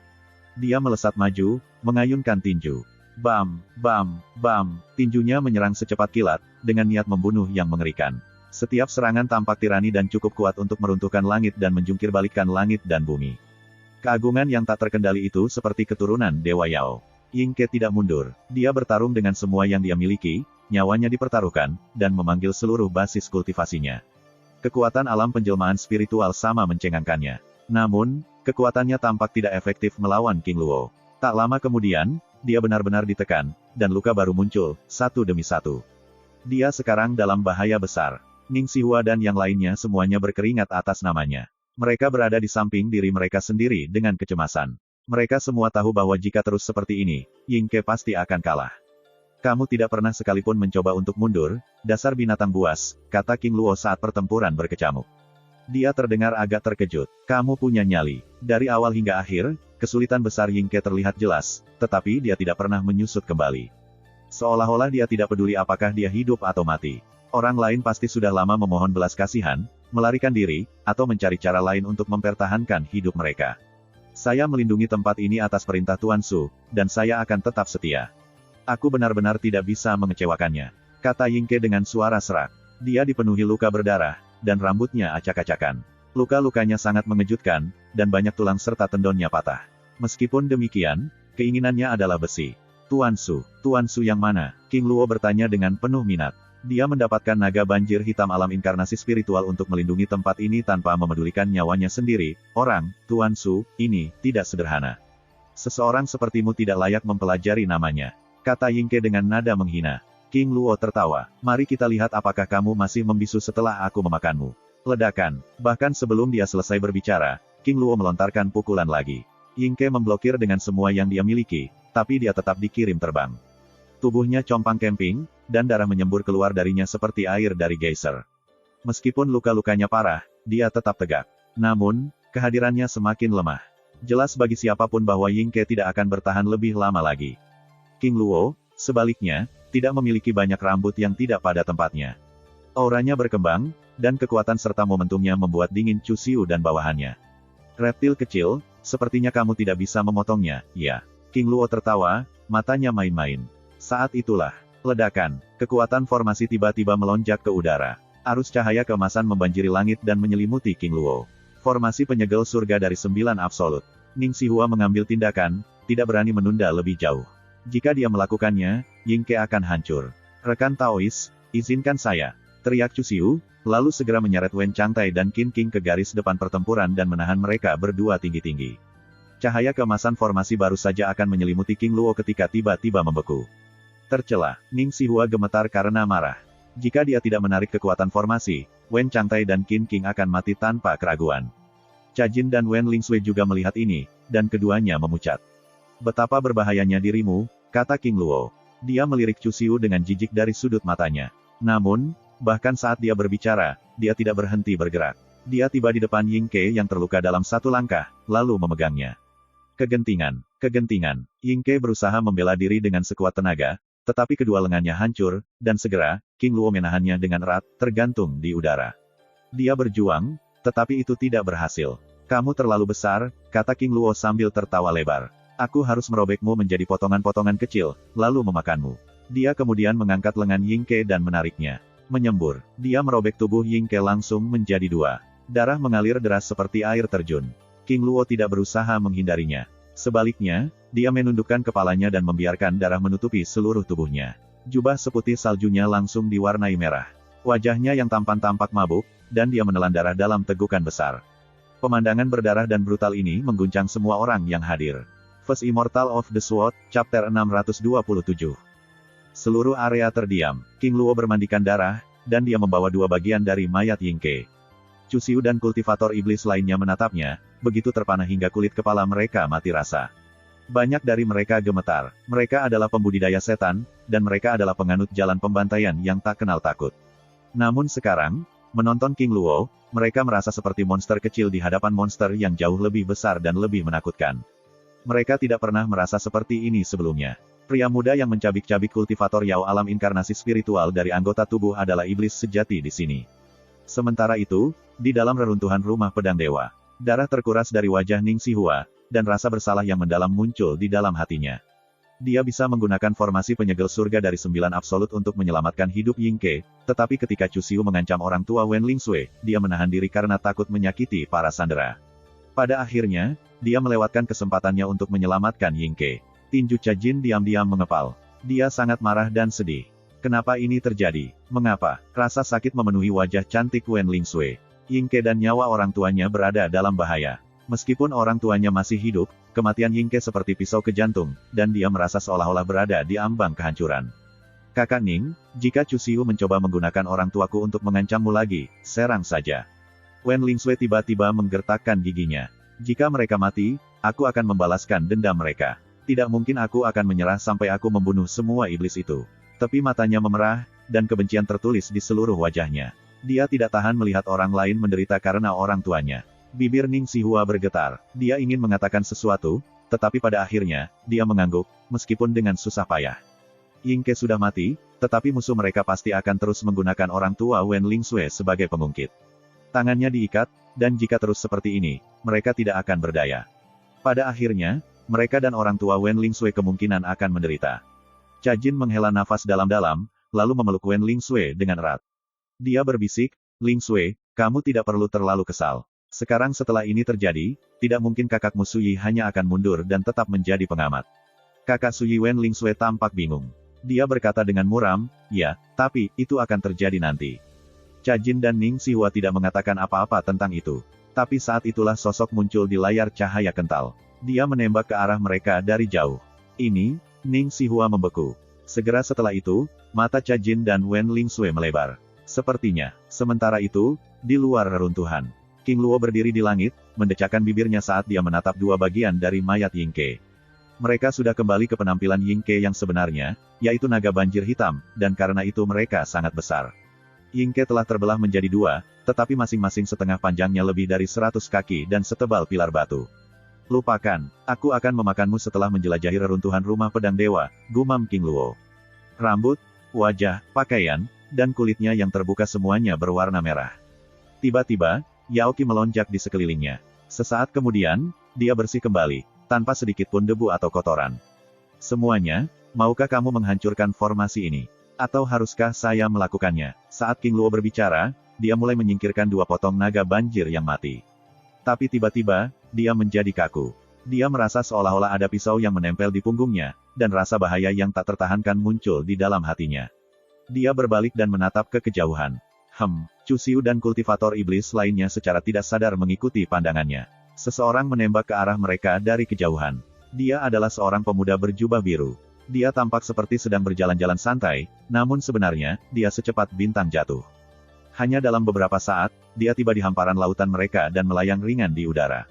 S1: Dia melesat maju, mengayunkan tinju. Bam, bam, bam, tinjunya menyerang secepat kilat, dengan niat membunuh yang mengerikan. Setiap serangan tampak tirani dan cukup kuat untuk meruntuhkan langit dan menjungkir-balikkan langit dan bumi. Keagungan yang tak terkendali itu seperti keturunan Dewa Yao. Ying Ke tidak mundur. Dia bertarung dengan semua yang dia miliki, nyawanya dipertaruhkan, dan memanggil seluruh basis kultivasinya. Kekuatan alam penjelmaan spiritual sama mencengangkannya. Namun, kekuatannya tampak tidak efektif melawan King Luo. Tak lama kemudian, dia benar-benar ditekan, dan luka baru muncul, satu demi satu. Dia sekarang dalam bahaya besar. Ning Xihua dan yang lainnya semuanya berkeringat atas namanya. Mereka berada di samping diri mereka sendiri dengan kecemasan. Mereka semua tahu bahwa jika terus seperti ini, Ying Ke pasti akan kalah. Kamu tidak pernah sekalipun mencoba untuk mundur, dasar binatang buas, kata King Luo saat pertempuran berkecamuk. Dia terdengar agak terkejut. Kamu punya nyali. Dari awal hingga akhir, kesulitan besar Ying Ke terlihat jelas, tetapi dia tidak pernah menyusut kembali. Seolah-olah dia tidak peduli apakah dia hidup atau mati. Orang lain pasti sudah lama memohon belas kasihan, melarikan diri, atau mencari cara lain untuk mempertahankan hidup mereka. Saya melindungi tempat ini atas perintah Tuan Su, dan saya akan tetap setia. Aku benar-benar tidak bisa mengecewakannya, kata Ying Ke dengan suara serak. Dia dipenuhi luka berdarah, dan rambutnya acak-acakan. Luka-lukanya sangat mengejutkan, dan banyak tulang serta tendonnya patah. Meskipun demikian, keinginannya adalah besi. Tuan Su yang mana? King Luo bertanya dengan penuh minat. Dia mendapatkan naga banjir hitam alam inkarnasi spiritual untuk melindungi tempat ini tanpa memedulikan nyawanya sendiri. Orang, Tuan Su, ini, tidak sederhana. Seseorang sepertimu tidak layak mempelajari namanya, kata Ying Ke dengan nada menghina. King Luo tertawa. Mari kita lihat apakah kamu masih membisu setelah aku memakanmu. Ledakan. Bahkan sebelum dia selesai berbicara, King Luo melontarkan pukulan lagi. Ying Ke memblokir dengan semua yang dia miliki, tapi dia tetap dikirim terbang. Tubuhnya compang camping, dan darah menyembur keluar darinya seperti air dari geyser. Meskipun luka-lukanya parah, dia tetap tegak. Namun, kehadirannya semakin lemah. Jelas bagi siapapun bahwa Ying Ke tidak akan bertahan lebih lama lagi. King Luo, sebaliknya, tidak memiliki banyak rambut yang tidak pada tempatnya. Auranya berkembang, dan kekuatan serta momentumnya membuat dingin Chu Xiu dan bawahannya. Reptil kecil, sepertinya kamu tidak bisa memotongnya, ya. King Luo tertawa, matanya main-main. Saat itulah, ledakan, kekuatan formasi tiba-tiba melonjak ke udara. Arus cahaya keemasan membanjiri langit dan menyelimuti King Luo. Formasi penyegel surga dari 9 absolut. Ning Xihua mengambil tindakan, tidak berani menunda lebih jauh. Jika dia melakukannya, Ying Ke akan hancur. Rekan Taois, izinkan saya, teriak Chu Xiu, lalu segera menyeret Wen Changtai dan Qin King ke garis depan pertempuran dan menahan mereka berdua tinggi-tinggi. Cahaya keemasan formasi baru saja akan menyelimuti King Luo ketika tiba-tiba membeku. Tercela, Ning Xihua gemetar karena marah. Jika dia tidak menarik kekuatan formasi, Wen Changtai dan Qin King akan mati tanpa keraguan. Cha Jin dan Wen Lingsui juga melihat ini, dan keduanya memucat. Betapa berbahayanya dirimu, kata King Luo. Dia melirik Chu Xiu dengan jijik dari sudut matanya. Namun, bahkan saat dia berbicara, dia tidak berhenti bergerak. Dia tiba di depan Ying Ke yang terluka dalam satu langkah, lalu memegangnya. Kegentingan, kegentingan. Ying Ke berusaha membela diri dengan sekuat tenaga, tetapi kedua lengannya hancur, dan segera, King Luo menahannya dengan erat, tergantung di udara. Dia berjuang, tetapi itu tidak berhasil. Kamu terlalu besar, kata King Luo sambil tertawa lebar. Aku harus merobekmu menjadi potongan-potongan kecil, lalu memakanmu. Dia kemudian mengangkat lengan Ying Ke dan menariknya. Menyembur, dia merobek tubuh Ying Ke langsung menjadi dua. Darah mengalir deras seperti air terjun. King Luo tidak berusaha menghindarinya. Sebaliknya, dia menundukkan kepalanya dan membiarkan darah menutupi seluruh tubuhnya. Jubah seputih saljunya langsung diwarnai merah. Wajahnya yang tampan tampak mabuk, dan dia menelan darah dalam tegukan besar. Pemandangan berdarah dan brutal ini mengguncang semua orang yang hadir. First Immortal of the Sword, Chapter 627. Seluruh area terdiam. King Luo bermandikan darah, dan dia membawa dua bagian dari mayat Ying Ke. Chu Xiu dan kultivator iblis lainnya menatapnya, begitu terpana hingga kulit kepala mereka mati rasa. Banyak dari mereka gemetar. Mereka adalah pembudidaya setan, dan mereka adalah penganut jalan pembantaian yang tak kenal takut. Namun sekarang, menonton King Luo, mereka merasa seperti monster kecil di hadapan monster yang jauh lebih besar dan lebih menakutkan. Mereka tidak pernah merasa seperti ini sebelumnya. Pria muda yang mencabik-cabik kultivator Yao alam inkarnasi spiritual dari anggota tubuh adalah iblis sejati di sini. Sementara itu, di dalam reruntuhan rumah pedang dewa, darah terkuras dari wajah Ning Xihua, dan rasa bersalah yang mendalam muncul di dalam hatinya. Dia bisa menggunakan formasi penyegel surga dari 9 absolut untuk menyelamatkan hidup Ying Ke, tetapi ketika Chu Xiu mengancam orang tua Wen Lingsui, dia menahan diri karena takut menyakiti para sandera. Pada akhirnya, dia melewatkan kesempatannya untuk menyelamatkan Ying Ke. Tinju Cha Jin diam-diam mengepal. Dia sangat marah dan sedih. Kenapa ini terjadi? Mengapa? Rasa sakit memenuhi wajah cantik Wen Lingsui. Ying Ke dan nyawa orang tuanya berada dalam bahaya. Meskipun orang tuanya masih hidup, kematian Ying Ke seperti pisau ke jantung, dan dia merasa seolah-olah berada di ambang kehancuran. Kakak Ning, jika Chu Xiu mencoba menggunakan orang tuaku untuk mengancammu lagi, serang saja. Wen Lingsui tiba-tiba menggertakkan giginya. Jika mereka mati, aku akan membalaskan dendam mereka. Tidak mungkin aku akan menyerah sampai aku membunuh semua iblis itu. Tepi matanya memerah, dan kebencian tertulis di seluruh wajahnya. Dia tidak tahan melihat orang lain menderita karena orang tuanya. Bibir Ning Xihua bergetar. Dia ingin mengatakan sesuatu, tetapi pada akhirnya, dia mengangguk, meskipun dengan susah payah. Ying Ke sudah mati, tetapi musuh mereka pasti akan terus menggunakan orang tua Wen Lingsui sebagai pengungkit. Tangannya diikat, dan jika terus seperti ini, mereka tidak akan berdaya. Pada akhirnya, mereka dan orang tua Wen Lingsui kemungkinan akan menderita. Cha Jin menghela nafas dalam-dalam, lalu memeluk Wen Lingsui dengan erat. Dia berbisik, Lingsui, kamu tidak perlu terlalu kesal. Sekarang setelah ini terjadi, tidak mungkin kakakmu Suyi hanya akan mundur dan tetap menjadi pengamat. Kakak Suyi Wen Lingsui tampak bingung. Dia berkata dengan muram, ya, tapi, itu akan terjadi nanti. Cha Jin dan Ning Xihua tidak mengatakan apa-apa tentang itu. Tapi saat itulah sosok muncul di layar cahaya kental. Dia menembak ke arah mereka dari jauh. Ini, Ning Xihua membeku. Segera setelah itu, mata Cha Jin dan Wen Lingsui melebar. Sepertinya, sementara itu, di luar reruntuhan, King Luo berdiri di langit, mendecakkan bibirnya saat dia menatap dua bagian dari mayat Ying Ke. Mereka sudah kembali ke penampilan Ying Ke yang sebenarnya, yaitu naga banjir hitam, dan karena itu mereka sangat besar. Ying Ke telah terbelah menjadi dua, tetapi masing-masing setengah panjangnya lebih dari 100 kaki dan setebal pilar batu. Lupakan, aku akan memakanmu setelah menjelajahi reruntuhan rumah pedang dewa, gumam King Luo. Rambut, wajah, pakaian, dan kulitnya yang terbuka semuanya berwarna merah. Tiba-tiba, Yao Qi melonjak di sekelilingnya. Sesaat kemudian, dia bersih kembali, tanpa sedikit pun debu atau kotoran. Semuanya, maukah kamu menghancurkan formasi ini? Atau haruskah saya melakukannya? Saat King Luo berbicara, dia mulai menyingkirkan dua potong naga banjir yang mati. Tapi tiba-tiba, dia menjadi kaku. Dia merasa seolah-olah ada pisau yang menempel di punggungnya, dan rasa bahaya yang tak tertahankan muncul di dalam hatinya. Dia berbalik dan menatap ke kejauhan. Chu Xiu dan kultivator iblis lainnya secara tidak sadar mengikuti pandangannya. Seseorang menembak ke arah mereka dari kejauhan. Dia adalah seorang pemuda berjubah biru. Dia tampak seperti sedang berjalan-jalan santai, namun sebenarnya, dia secepat bintang jatuh. Hanya dalam beberapa saat, dia tiba di hamparan lautan mereka dan melayang ringan di udara.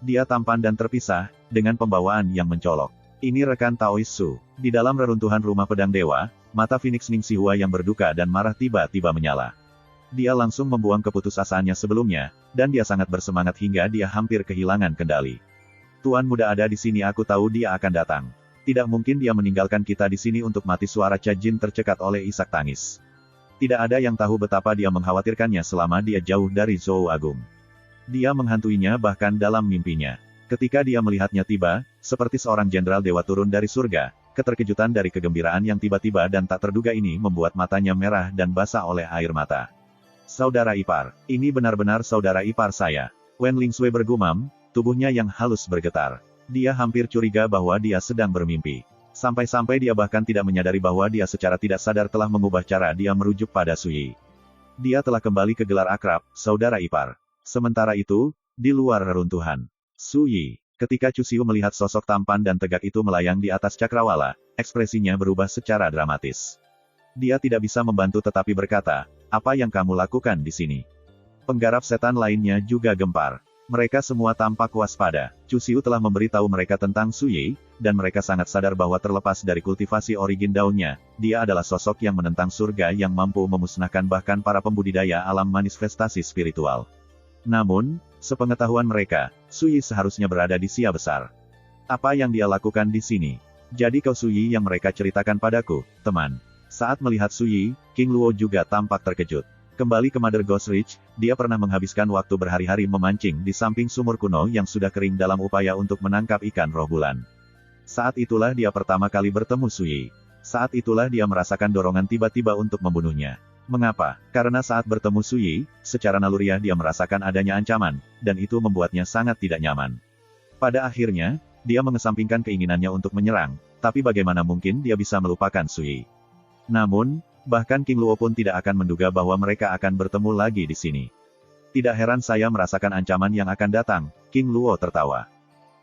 S1: Dia tampan dan terpisah, dengan pembawaan yang mencolok. Ini rekan Taois Su. Di dalam reruntuhan rumah pedang dewa, mata Phoenix Ning Sihua yang berduka dan marah tiba-tiba menyala. Dia langsung membuang keputusasaannya sebelumnya, dan dia sangat bersemangat hingga dia hampir kehilangan kendali. Tuan muda ada di sini, aku tahu dia akan datang. Tidak mungkin dia meninggalkan kita di sini untuk mati, suara Cha Jin tercekat oleh isak tangis. Tidak ada yang tahu betapa dia mengkhawatirkannya selama dia jauh dari Zou Agung. Dia menghantuinya bahkan dalam mimpinya. Ketika dia melihatnya tiba, seperti seorang jenderal dewa turun dari surga, keterkejutan dari kegembiraan yang tiba-tiba dan tak terduga ini membuat matanya merah dan basah oleh air mata. Saudara ipar, ini benar-benar saudara ipar saya. Wen Lingsui bergumam, tubuhnya yang halus bergetar. Dia hampir curiga bahwa dia sedang bermimpi. Sampai-sampai dia bahkan tidak menyadari bahwa dia secara tidak sadar telah mengubah cara dia merujuk pada Suyi. Dia telah kembali ke gelar akrab, saudara ipar. Sementara itu, di luar reruntuhan, Suyi, ketika Chu Xiu melihat sosok tampan dan tegak itu melayang di atas cakrawala, ekspresinya berubah secara dramatis. Dia tidak bisa membantu tetapi berkata, apa yang kamu lakukan di sini? Penggarap setan lainnya juga gempar. Mereka semua tampak waspada. Chu Xiu telah memberitahu mereka tentang Suyi, dan mereka sangat sadar bahwa terlepas dari kultivasi origin daunnya, dia adalah sosok yang menentang surga yang mampu memusnahkan bahkan para pembudidaya alam manifestasi spiritual. Namun, sepengetahuan mereka, Suyi seharusnya berada di Sia Besar. Apa yang dia lakukan di sini? Jadi kau Suyi yang mereka ceritakan padaku, teman. Saat melihat Suyi, King Luo juga tampak terkejut. Kembali ke Mother Ghost Ridge, dia pernah menghabiskan waktu berhari-hari memancing di samping sumur kuno yang sudah kering dalam upaya untuk menangkap ikan roh bulan. Saat itulah dia pertama kali bertemu Suyi. Saat itulah dia merasakan dorongan tiba-tiba untuk membunuhnya. Mengapa? Karena saat bertemu Suyi, secara naluriah dia merasakan adanya ancaman, dan itu membuatnya sangat tidak nyaman. Pada akhirnya, dia mengesampingkan keinginannya untuk menyerang, tapi bagaimana mungkin dia bisa melupakan Suyi? Namun, bahkan King Luo pun tidak akan menduga bahwa mereka akan bertemu lagi di sini. Tidak heran saya merasakan ancaman yang akan datang, King Luo tertawa.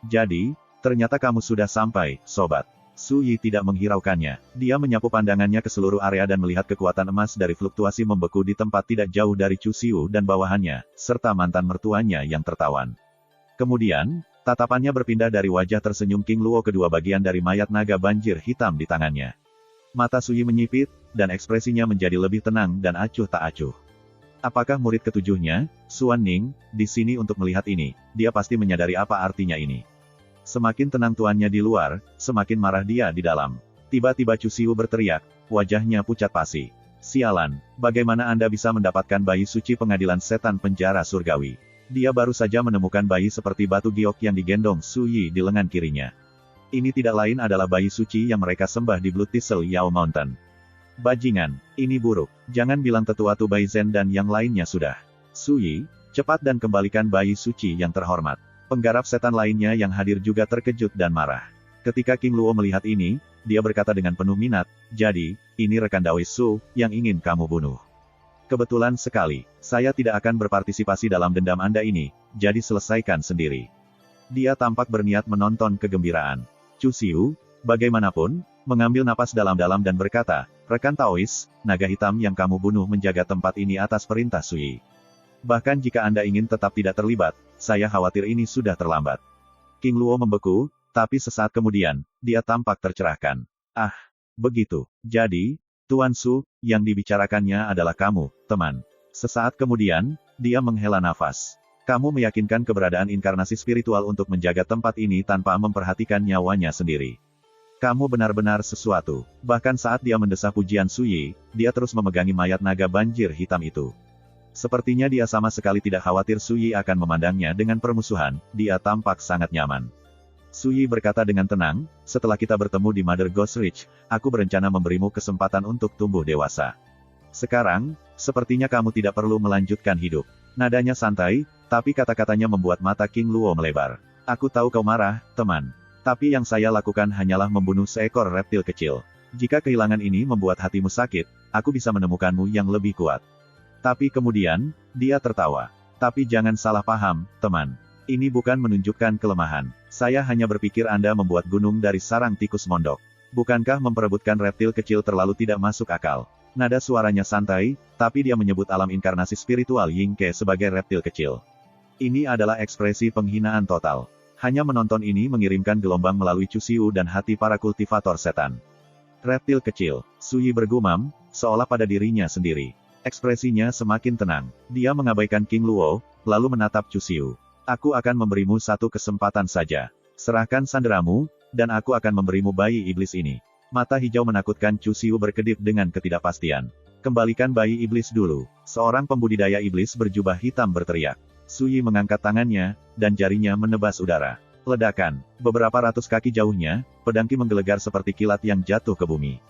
S1: Jadi, ternyata kamu sudah sampai, sobat. Suyi tidak menghiraukannya. Dia menyapu pandangannya ke seluruh area dan melihat kekuatan emas dari fluktuasi membeku di tempat tidak jauh dari Chu Xiu dan bawahannya, serta mantan mertuanya yang tertawan. Kemudian, tatapannya berpindah dari wajah tersenyum King Luo ke dua bagian dari mayat naga banjir hitam di tangannya. Mata Suyi menyipit, dan ekspresinya menjadi lebih tenang dan acuh tak acuh. Apakah murid ketujuhnya, Suan Ning, di sini untuk melihat ini? Dia pasti menyadari apa artinya ini. Semakin tenang tuannya di luar, semakin marah dia di dalam. Tiba-tiba Chu Xiu berteriak, wajahnya pucat pasi. Sialan, bagaimana Anda bisa mendapatkan bayi suci pengadilan setan penjara surgawi? Dia baru saja menemukan bayi seperti batu giok yang digendong Suyi di lengan kirinya. Ini tidak lain adalah bayi suci yang mereka sembah di Blue Thistle Yao Mountain. Bajingan, ini buruk. Jangan bilang tetua Tu Bai Zhen dan yang lainnya sudah. Suyi, cepat dan kembalikan bayi suci yang terhormat. Penggarap setan lainnya yang hadir juga terkejut dan marah. Ketika King Luo melihat ini, dia berkata dengan penuh minat, jadi, ini rekan Daois Su, yang ingin kamu bunuh. Kebetulan sekali, saya tidak akan berpartisipasi dalam dendam Anda ini, jadi selesaikan sendiri. Dia tampak berniat menonton kegembiraan. Chu Xiu, bagaimanapun, mengambil napas dalam-dalam dan berkata, rekan Taois, naga hitam yang kamu bunuh menjaga tempat ini atas perintah Suyi. Bahkan jika Anda ingin tetap tidak terlibat, saya khawatir ini sudah terlambat. King Luo membeku, tapi sesaat kemudian, dia tampak tercerahkan. Ah, begitu. Jadi, Tuan Su, yang dibicarakannya adalah kamu, teman. Sesaat kemudian, dia menghela nafas. Kamu meyakinkan keberadaan inkarnasi spiritual untuk menjaga tempat ini tanpa memperhatikan nyawanya sendiri. Kamu benar-benar sesuatu. Bahkan saat dia mendesah pujian Suyi, dia terus memegangi mayat naga banjir hitam itu. Sepertinya dia sama sekali tidak khawatir Suyi akan memandangnya dengan permusuhan, dia tampak sangat nyaman. Suyi berkata dengan tenang, setelah kita bertemu di Mother Ghost Ridge, aku berencana memberimu kesempatan untuk tumbuh dewasa. Sekarang, sepertinya kamu tidak perlu melanjutkan hidup. Nadanya santai, tapi kata-katanya membuat mata King Luo melebar. Aku tahu kau marah, teman. Tapi yang saya lakukan hanyalah membunuh seekor reptil kecil. Jika kehilangan ini membuat hatimu sakit, aku bisa menemukanmu yang lebih kuat. Tapi kemudian, dia tertawa. Tapi jangan salah paham, teman. Ini bukan menunjukkan kelemahan. Saya hanya berpikir Anda membuat gunung dari sarang tikus mondok. Bukankah memperebutkan reptil kecil terlalu tidak masuk akal? Nada suaranya santai, tapi dia menyebut alam inkarnasi spiritual Yingke sebagai reptil kecil. Ini adalah ekspresi penghinaan total. Hanya menonton ini mengirimkan gelombang melalui Cusiu dan hati para kultivator setan. Reptil kecil, Suyi bergumam, seolah pada dirinya sendiri. Ekspresinya semakin tenang. Dia mengabaikan King Luo, lalu menatap Cusiu. Aku akan memberimu satu kesempatan saja. Serahkan sanderamu, dan aku akan memberimu bayi iblis ini. Mata hijau menakutkan Cusiu berkedip dengan ketidakpastian. Kembalikan bayi iblis dulu. Seorang pembudidaya iblis berjubah hitam berteriak. Suyi mengangkat tangannya, dan jarinya menebas udara. Ledakan. Beberapa ratus kaki jauhnya, pedang Ki menggelegar seperti kilat yang jatuh ke bumi.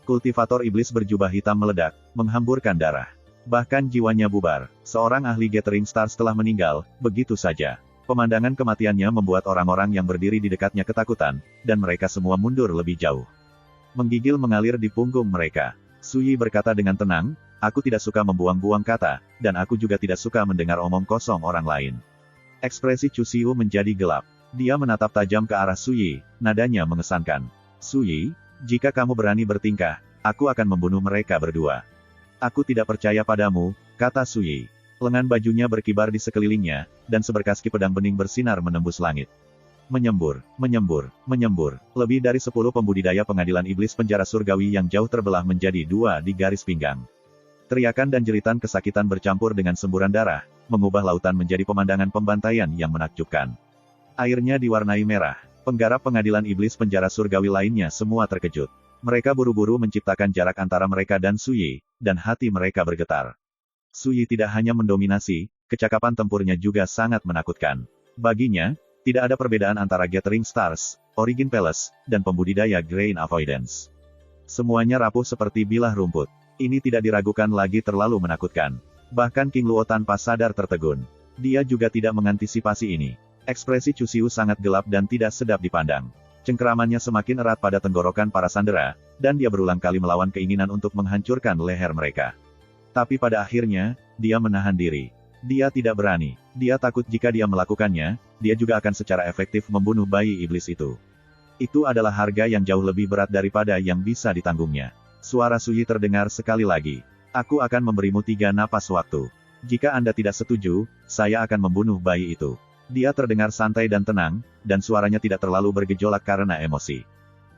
S1: Kultivator iblis berjubah hitam meledak, menghamburkan darah. Bahkan jiwanya bubar. Seorang ahli Gathering Stars telah meninggal, begitu saja. Pemandangan kematiannya membuat orang-orang yang berdiri di dekatnya ketakutan, dan mereka semua mundur lebih jauh. Menggigil mengalir di punggung mereka. Suyi berkata dengan tenang, aku tidak suka membuang-buang kata, dan aku juga tidak suka mendengar omong kosong orang lain. Ekspresi Cusiu menjadi gelap. Dia menatap tajam ke arah Suyi, nadanya mengesankan. Suyi, jika kamu berani bertingkah, aku akan membunuh mereka berdua. Aku tidak percaya padamu, kata Suyi. Lengan bajunya berkibar di sekelilingnya, dan seberkas ki pedang bening bersinar menembus langit. Menyembur, menyembur, menyembur. Lebih dari 10 pembudidaya pengadilan iblis penjara surgawi yang jauh terbelah menjadi 2 di garis pinggang. Teriakan dan jeritan kesakitan bercampur dengan semburan darah, mengubah lautan menjadi pemandangan pembantaian yang menakjubkan. Airnya diwarnai merah. Penggarap pengadilan iblis penjara surgawi lainnya semua terkejut. Mereka buru-buru menciptakan jarak antara mereka dan Suyi, dan hati mereka bergetar. Suyi tidak hanya mendominasi, kecakapan tempurnya juga sangat menakutkan. Baginya, tidak ada perbedaan antara Gathering Stars, Origin Palace, dan pembudidaya Grain Avoidance. Semuanya rapuh seperti bilah rumput. Ini tidak diragukan lagi terlalu menakutkan. Bahkan King Luo tanpa sadar tertegun. Dia juga tidak mengantisipasi ini. Ekspresi Cusiu sangat gelap dan tidak sedap dipandang. Cengkeramannya semakin erat pada tenggorokan para sandera, dan dia berulang kali melawan keinginan untuk menghancurkan leher mereka. Tapi pada akhirnya, dia menahan diri. Dia tidak berani. Dia takut jika dia melakukannya, dia juga akan secara efektif membunuh bayi iblis itu. Itu adalah harga yang jauh lebih berat daripada yang bisa ditanggungnya. Suara Suyi terdengar sekali lagi. Aku akan memberimu 3 napas waktu. Jika Anda tidak setuju, saya akan membunuh bayi itu. Dia terdengar santai dan tenang, dan suaranya tidak terlalu bergejolak karena emosi.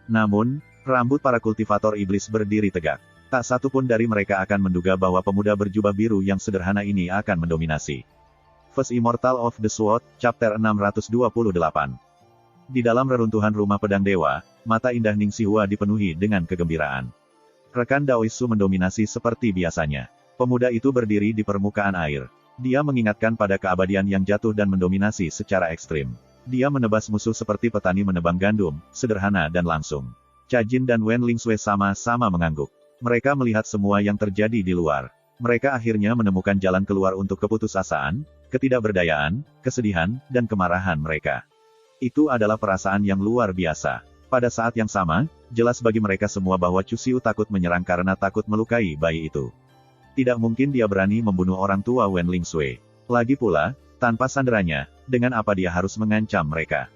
S1: Namun, rambut para kultivator iblis berdiri tegak. Tak satu pun dari mereka akan menduga bahwa pemuda berjubah biru yang sederhana ini akan mendominasi. First Immortal of the Sword, Chapter 628. Di dalam reruntuhan rumah pedang dewa, mata indah Ning Sihua dipenuhi dengan kegembiraan. Rekan Daoisu mendominasi seperti biasanya. Pemuda itu berdiri di permukaan air. Dia mengingatkan pada keabadian yang jatuh dan mendominasi secara ekstrim. Dia menebas musuh seperti petani menebang gandum, sederhana dan langsung. Cha Jin dan Wen Lingsui sama-sama mengangguk. Mereka melihat semua yang terjadi di luar. Mereka akhirnya menemukan jalan keluar untuk keputusasaan, ketidakberdayaan, kesedihan, dan kemarahan mereka. Itu adalah perasaan yang luar biasa. Pada saat yang sama, jelas bagi mereka semua bahwa Cusiu takut menyerang karena takut melukai bayi itu. Tidak mungkin dia berani membunuh orang tua Wen Lingsui. Lagi pula, tanpa sanderanya, dengan apa dia harus mengancam mereka.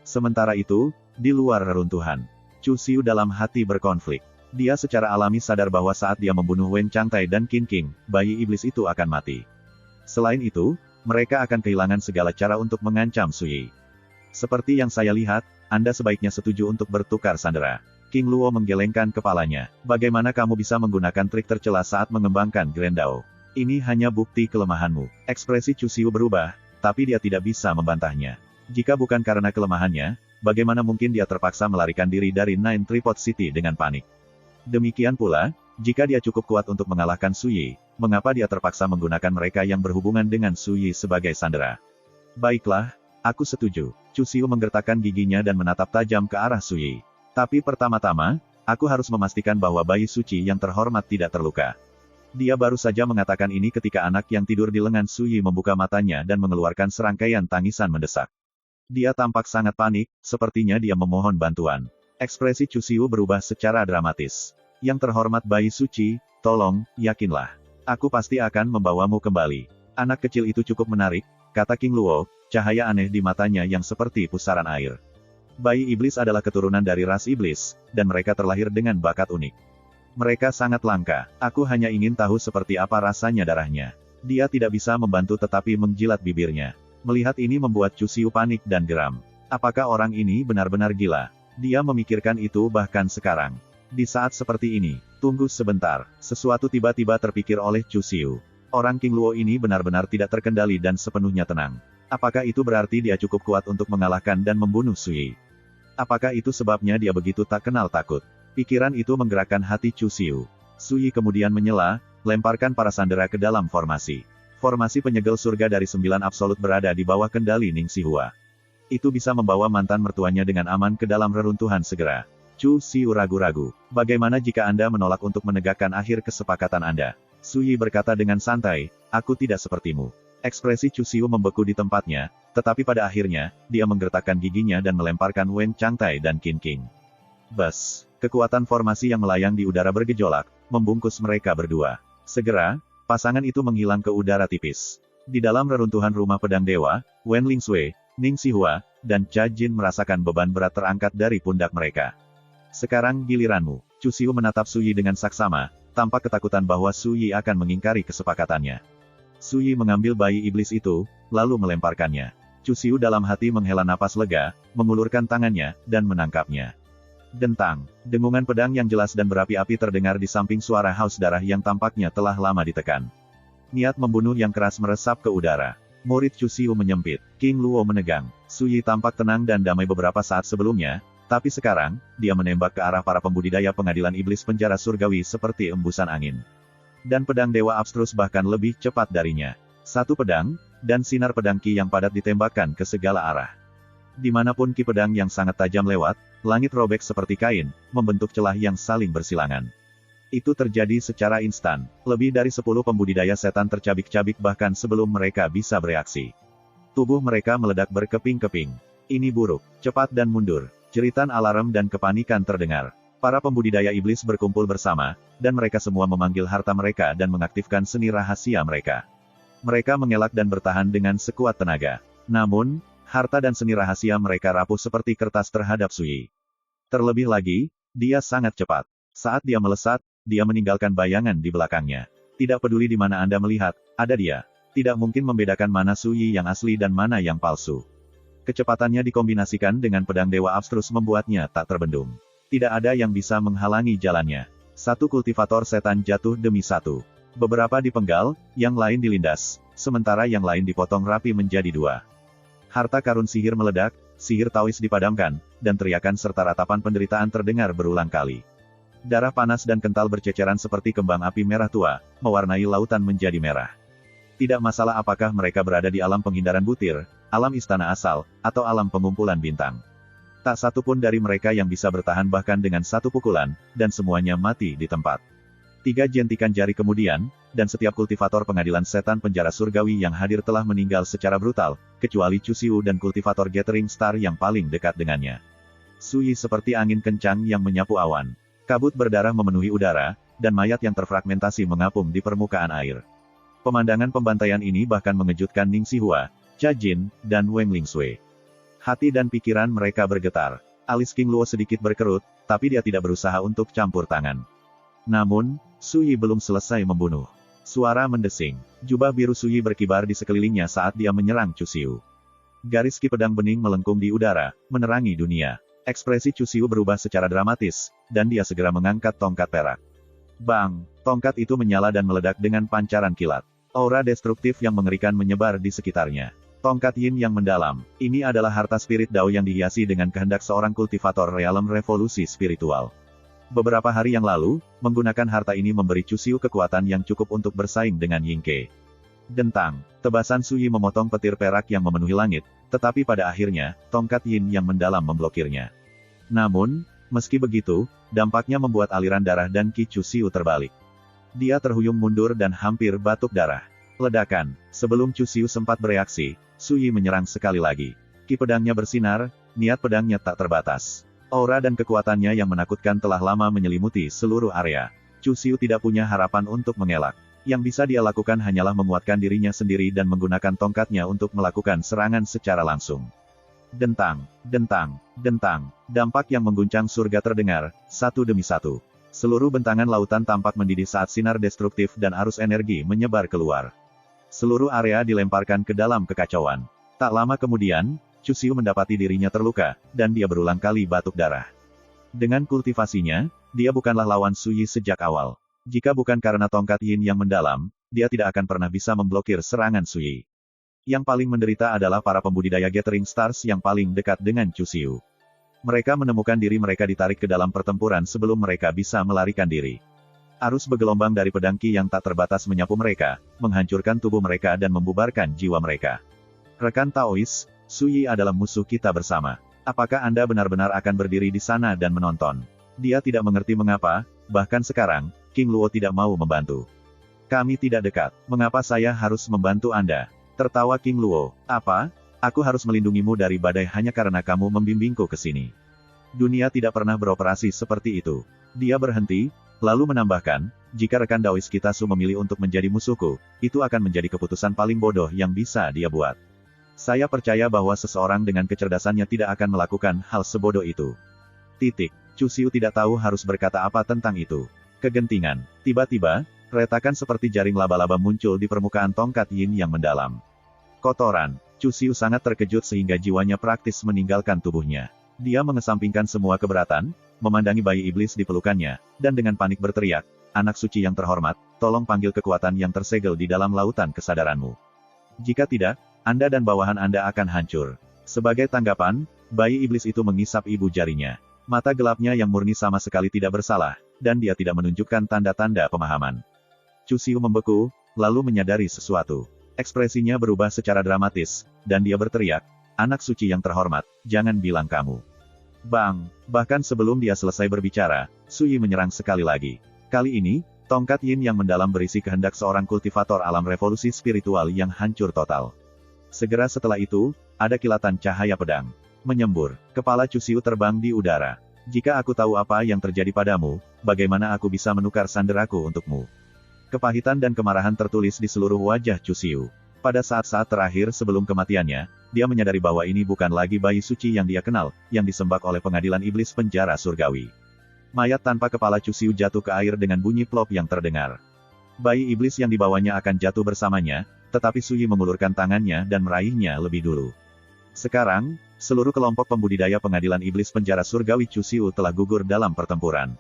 S1: Sementara itu, di luar reruntuhan, Cusiu dalam hati berkonflik. Dia secara alami sadar bahwa saat dia membunuh Wen Changtai dan Qin King, bayi iblis itu akan mati. Selain itu, mereka akan kehilangan segala cara untuk mengancam Suyi. Seperti yang saya lihat, Anda sebaiknya setuju untuk bertukar sandera. King Luo menggelengkan kepalanya. Bagaimana kamu bisa menggunakan trik tercela saat mengembangkan Grand Dao? Ini hanya bukti kelemahanmu. Ekspresi Cusiu berubah, tapi dia tidak bisa membantahnya. Jika bukan karena kelemahannya, bagaimana mungkin dia terpaksa melarikan diri dari Nine Tripod City dengan panik? Demikian pula, jika dia cukup kuat untuk mengalahkan Suyi, mengapa dia terpaksa menggunakan mereka yang berhubungan dengan Suyi sebagai sandera? Baiklah, aku setuju. Cusiu menggertakkan giginya dan menatap tajam ke arah Suyi. Tapi pertama-tama, aku harus memastikan bahwa bayi suci yang terhormat tidak terluka. Dia baru saja mengatakan ini ketika anak yang tidur di lengan Suyi membuka matanya dan mengeluarkan serangkaian tangisan mendesak. Dia tampak sangat panik, sepertinya dia memohon bantuan. Ekspresi Cusiu berubah secara dramatis. Yang terhormat bayi suci, tolong, yakinlah. Aku pasti akan membawamu kembali. Anak kecil itu cukup menarik, kata King Luo, cahaya aneh di matanya yang seperti pusaran air. Bayi iblis adalah keturunan dari ras iblis, dan mereka terlahir dengan bakat unik. Mereka sangat langka. Aku hanya ingin tahu seperti apa rasanya darahnya. Dia tidak bisa membantu tetapi menjilat bibirnya. Melihat ini membuat Chu Xiu panik dan geram. Apakah orang ini benar-benar gila? Dia memikirkan itu bahkan sekarang. Di saat seperti ini, tunggu sebentar, sesuatu tiba-tiba terpikir oleh Chu Xiu. Orang King Luo ini benar-benar tidak terkendali dan sepenuhnya tenang. Apakah itu berarti dia cukup kuat untuk mengalahkan dan membunuh Sui? Apakah itu sebabnya dia begitu tak kenal takut? Pikiran itu menggerakkan hati Chu Xiu. Sui kemudian menyela, lemparkan para sandera ke dalam formasi. Formasi penyegel surga dari 9 absolut berada di bawah kendali Ning Xihua. Itu bisa membawa mantan mertuanya dengan aman ke dalam reruntuhan segera. Chu Xiu ragu-ragu. Bagaimana jika Anda menolak untuk menegakkan akhir kesepakatan Anda? Sui berkata dengan santai, aku tidak sepertimu. Ekspresi Chu Xiu membeku di tempatnya, tetapi pada akhirnya, dia menggertakkan giginya dan melemparkan Wen Changtai dan Qin King. Bas, kekuatan formasi yang melayang di udara bergejolak, membungkus mereka berdua. Segera, pasangan itu menghilang ke udara tipis. Di dalam reruntuhan rumah pedang dewa, Wen Lingsui, Ning Xihua, dan Cha Jin merasakan beban berat terangkat dari pundak mereka. Sekarang giliranmu. Chu Xiu menatap Sui dengan saksama, tampak ketakutan bahwa Sui akan mengingkari kesepakatannya. Sui mengambil bayi iblis itu, lalu melemparkannya. Chu Xiu dalam hati menghela napas lega, mengulurkan tangannya, dan menangkapnya. Dentang, dengungan pedang yang jelas dan berapi-api terdengar di samping suara haus darah yang tampaknya telah lama ditekan. Niat membunuh yang keras meresap ke udara. Murid Chu Xiu menyempit, King Luo menegang. Sui tampak tenang dan damai beberapa saat sebelumnya, tapi sekarang, dia menembak ke arah para pembudidaya pengadilan iblis penjara surgawi seperti embusan angin. Dan pedang dewa abstrus bahkan lebih cepat darinya. Satu pedang, dan sinar pedang Ki yang padat ditembakkan ke segala arah. Dimanapun Ki pedang yang sangat tajam lewat, langit robek seperti kain, membentuk celah yang saling bersilangan. Itu terjadi secara instan. Lebih dari 10 pembudidaya setan tercabik-cabik bahkan sebelum mereka bisa bereaksi. Tubuh mereka meledak berkeping-keping. Ini buruk, cepat dan mundur. Jeritan alarm dan kepanikan terdengar. Para pembudidaya iblis berkumpul bersama, dan mereka semua memanggil harta mereka dan mengaktifkan seni rahasia mereka. Mereka mengelak dan bertahan dengan sekuat tenaga. Namun, harta dan seni rahasia mereka rapuh seperti kertas terhadap Sui. Terlebih lagi, dia sangat cepat. Saat dia melesat, dia meninggalkan bayangan di belakangnya. Tidak peduli di mana Anda melihat, ada dia. Tidak mungkin membedakan mana Sui yang asli dan mana yang palsu. Kecepatannya dikombinasikan dengan pedang dewa abstrus membuatnya tak terbendung. Tidak ada yang bisa menghalangi jalannya. Satu kultivator setan jatuh demi satu. Beberapa dipenggal, yang lain dilindas, sementara yang lain dipotong rapi menjadi 2. Harta karun sihir meledak, sihir Taois dipadamkan, dan teriakan serta ratapan penderitaan terdengar berulang kali. Darah panas dan kental berceceran seperti kembang api merah tua, mewarnai lautan menjadi merah. Tidak masalah apakah mereka berada di alam penghindaran butir, alam istana asal, atau alam pengumpulan bintang. Tak satu pun dari mereka yang bisa bertahan bahkan dengan satu pukulan, dan semuanya mati di tempat. 3 jentikan jari kemudian, dan setiap kultivator pengadilan setan penjara surgawi yang hadir telah meninggal secara brutal, kecuali Chu Xiu dan kultivator Gathering Star yang paling dekat dengannya. Sui seperti angin kencang yang menyapu awan. Kabut berdarah memenuhi udara, dan mayat yang terfragmentasi mengapung di permukaan air. Pemandangan pembantaian ini bahkan mengejutkan Ning Xihua, Cha Jin, dan Weng Lingsui. Hati dan pikiran mereka bergetar. Alis King Luo sedikit berkerut, tapi dia tidak berusaha untuk campur tangan. Namun, Sui belum selesai membunuh. Suara mendesing. Jubah biru Sui berkibar di sekelilingnya saat dia menyerang Chu Xiu. Garis ki pedang bening melengkung di udara, menerangi dunia. Ekspresi Chu Xiu berubah secara dramatis, dan dia segera mengangkat tongkat perak. Bang! Tongkat itu menyala dan meledak dengan pancaran kilat. Aura destruktif yang mengerikan menyebar di sekitarnya. Tongkat yin yang mendalam, ini adalah harta spirit Dao yang dihiasi dengan kehendak seorang kultivator realem revolusi spiritual. Beberapa hari yang lalu, menggunakan harta ini memberi Chu Xiu kekuatan yang cukup untuk bersaing dengan Yingke. Dentang, tebasan Sui memotong petir perak yang memenuhi langit, tetapi pada akhirnya, tongkat yin yang mendalam memblokirnya. Namun, meski begitu, dampaknya membuat aliran darah dan ki Chu Xiu terbalik. Dia terhuyung mundur dan hampir batuk darah. Ledakan. Sebelum Chu Xiu sempat bereaksi, Sui menyerang sekali lagi. Ki pedangnya bersinar, niat pedangnya tak terbatas. Aura dan kekuatannya yang menakutkan telah lama menyelimuti seluruh area. Chu Xiu tidak punya harapan untuk mengelak. Yang bisa dia lakukan hanyalah menguatkan dirinya sendiri dan menggunakan tongkatnya untuk melakukan serangan secara langsung. Dentang, dentang, dentang, dampak yang mengguncang surga terdengar, satu demi satu. Seluruh bentangan lautan tampak mendidih saat sinar destruktif dan arus energi menyebar keluar. Seluruh area dilemparkan ke dalam kekacauan. Tak lama kemudian, Chu Xiu mendapati dirinya terluka, dan dia berulang kali batuk darah. Dengan kultivasinya, dia bukanlah lawan Su Yi sejak awal. Jika bukan karena tongkat yin yang mendalam, dia tidak akan pernah bisa memblokir serangan Su Yi. Yang paling menderita adalah para pembudidaya Gathering Stars yang paling dekat dengan Chu Xiu. Mereka menemukan diri mereka ditarik ke dalam pertempuran sebelum mereka bisa melarikan diri. Arus bergelombang dari pedang Qi yang tak terbatas menyapu mereka, menghancurkan tubuh mereka dan membubarkan jiwa mereka. Rekan Taois, Su Yi adalah musuh kita bersama. Apakah Anda benar-benar akan berdiri di sana dan menonton? Dia tidak mengerti mengapa, bahkan sekarang, King Luo tidak mau membantu. Kami tidak dekat. Mengapa saya harus membantu Anda? Tertawa King Luo. Apa? Aku harus melindungimu dari badai hanya karena kamu membimbingku ke sini. Dunia tidak pernah beroperasi seperti itu. Dia berhenti, lalu menambahkan, jika rekan Daois kita Su memilih untuk menjadi musuhku, itu akan menjadi keputusan paling bodoh yang bisa dia buat. Saya percaya bahwa seseorang dengan kecerdasannya tidak akan melakukan hal sebodoh itu. Titik. Chu Xiu tidak tahu harus berkata apa tentang itu. Kegentingan. Tiba-tiba, retakan seperti jaring laba-laba muncul di permukaan tongkat yin yang mendalam. Kotoran. Chu Xiu sangat terkejut sehingga jiwanya praktis meninggalkan tubuhnya. Dia mengesampingkan semua keberatan, memandangi bayi iblis di pelukannya, dan dengan panik berteriak, "Anak suci yang terhormat, tolong panggil kekuatan yang tersegel di dalam lautan kesadaranmu. Jika tidak, Anda dan bawahan Anda akan hancur." Sebagai tanggapan, bayi iblis itu mengisap ibu jarinya. Mata gelapnya yang murni sama sekali tidak bersalah, dan dia tidak menunjukkan tanda-tanda pemahaman. Chu Xiu membeku, lalu menyadari sesuatu. Ekspresinya berubah secara dramatis, dan dia berteriak, "Anak suci yang terhormat, jangan bilang kamu." Bang! Bahkan sebelum dia selesai berbicara, Su Yi menyerang sekali lagi. Kali ini, tongkat yin yang mendalam berisi kehendak seorang kultivator alam revolusi spiritual yang hancur total. Segera setelah itu, ada kilatan cahaya pedang. Menyembur, kepala Chu Xiu terbang di udara. "Jika aku tahu apa yang terjadi padamu, bagaimana aku bisa menukar sanderaku untukmu?" Kepahitan dan kemarahan tertulis di seluruh wajah Chu Xiu. Pada saat-saat terakhir sebelum kematiannya, dia menyadari bahwa ini bukan lagi bayi suci yang dia kenal, yang disembah oleh pengadilan iblis penjara surgawi. Mayat tanpa kepala Chu Xiu jatuh ke air dengan bunyi plop yang terdengar. Bayi iblis yang dibawanya akan jatuh bersamanya, tetapi Su Yi mengulurkan tangannya dan meraihnya lebih dulu. Sekarang, seluruh kelompok pembudidaya pengadilan iblis penjara surgawi Chu Xiu telah gugur dalam pertempuran.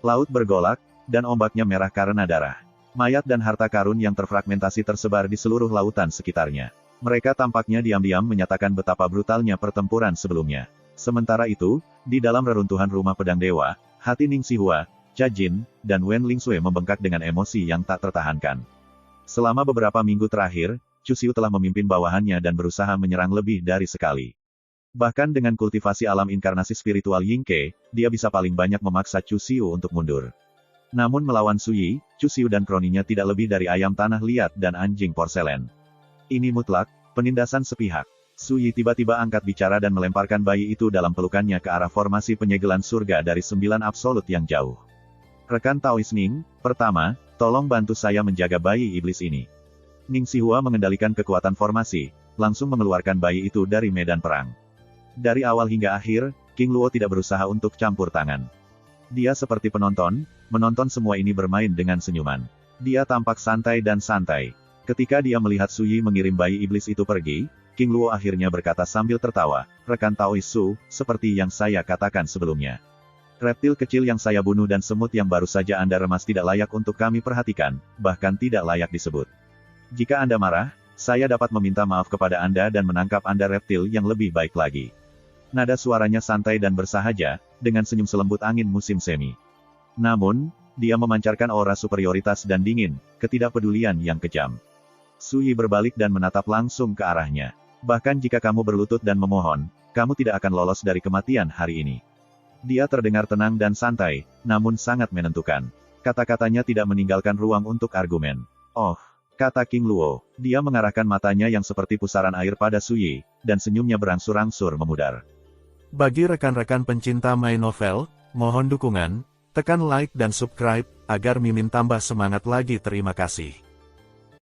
S1: Laut bergolak, dan ombaknya merah karena darah. Mayat dan harta karun yang terfragmentasi tersebar di seluruh lautan sekitarnya. Mereka tampaknya diam-diam menyatakan betapa brutalnya pertempuran sebelumnya. Sementara itu, di dalam reruntuhan rumah pedang dewa, hati Ning Xihua, Cha Jin, dan Wen Lingsui membengkak dengan emosi yang tak tertahankan. Selama beberapa minggu terakhir, Chu Xiu telah memimpin bawahannya dan berusaha menyerang lebih dari sekali. Bahkan dengan kultivasi alam inkarnasi spiritual Yingke, dia bisa paling banyak memaksa Chu Xiu untuk mundur. Namun melawan Su Yi, Chu Xiu dan kroninya tidak lebih dari ayam tanah liat dan anjing porselen. Ini mutlak, penindasan sepihak. Su Yi tiba-tiba angkat bicara dan melemparkan bayi itu dalam pelukannya ke arah formasi penyegelan surga dari 9 absolut yang jauh. "Rekan Taois Ning, pertama, tolong bantu saya menjaga bayi iblis ini." Ning Xihua mengendalikan kekuatan formasi, langsung mengeluarkan bayi itu dari medan perang. Dari awal hingga akhir, King Luo tidak berusaha untuk campur tangan. Dia seperti penonton, menonton semua ini bermain dengan senyuman. Dia tampak santai dan santai. Ketika dia melihat Su Yi mengirim bayi iblis itu pergi, King Luo akhirnya berkata sambil tertawa, "Rekan Taois Su, seperti yang saya katakan sebelumnya. Reptil kecil yang saya bunuh dan semut yang baru saja Anda remas tidak layak untuk kami perhatikan, bahkan tidak layak disebut. Jika Anda marah, saya dapat meminta maaf kepada Anda dan menangkap Anda reptil yang lebih baik lagi." Nada suaranya santai dan bersahaja, dengan senyum selembut angin musim semi. Namun, dia memancarkan aura superioritas dan dingin, ketidakpedulian yang kejam. Su Yi berbalik dan menatap langsung ke arahnya. "Bahkan jika kamu berlutut dan memohon, kamu tidak akan lolos dari kematian hari ini." Dia terdengar tenang dan santai, namun sangat menentukan. Kata-katanya tidak meninggalkan ruang untuk argumen. "Oh," kata King Luo. Dia mengarahkan matanya yang seperti pusaran air pada Su Yi, dan senyumnya berangsur-angsur memudar.
S2: Bagi rekan-rekan pencinta main novel, mohon dukungan, Tekan like dan subscribe, agar Mimin tambah semangat lagi. Terima kasih.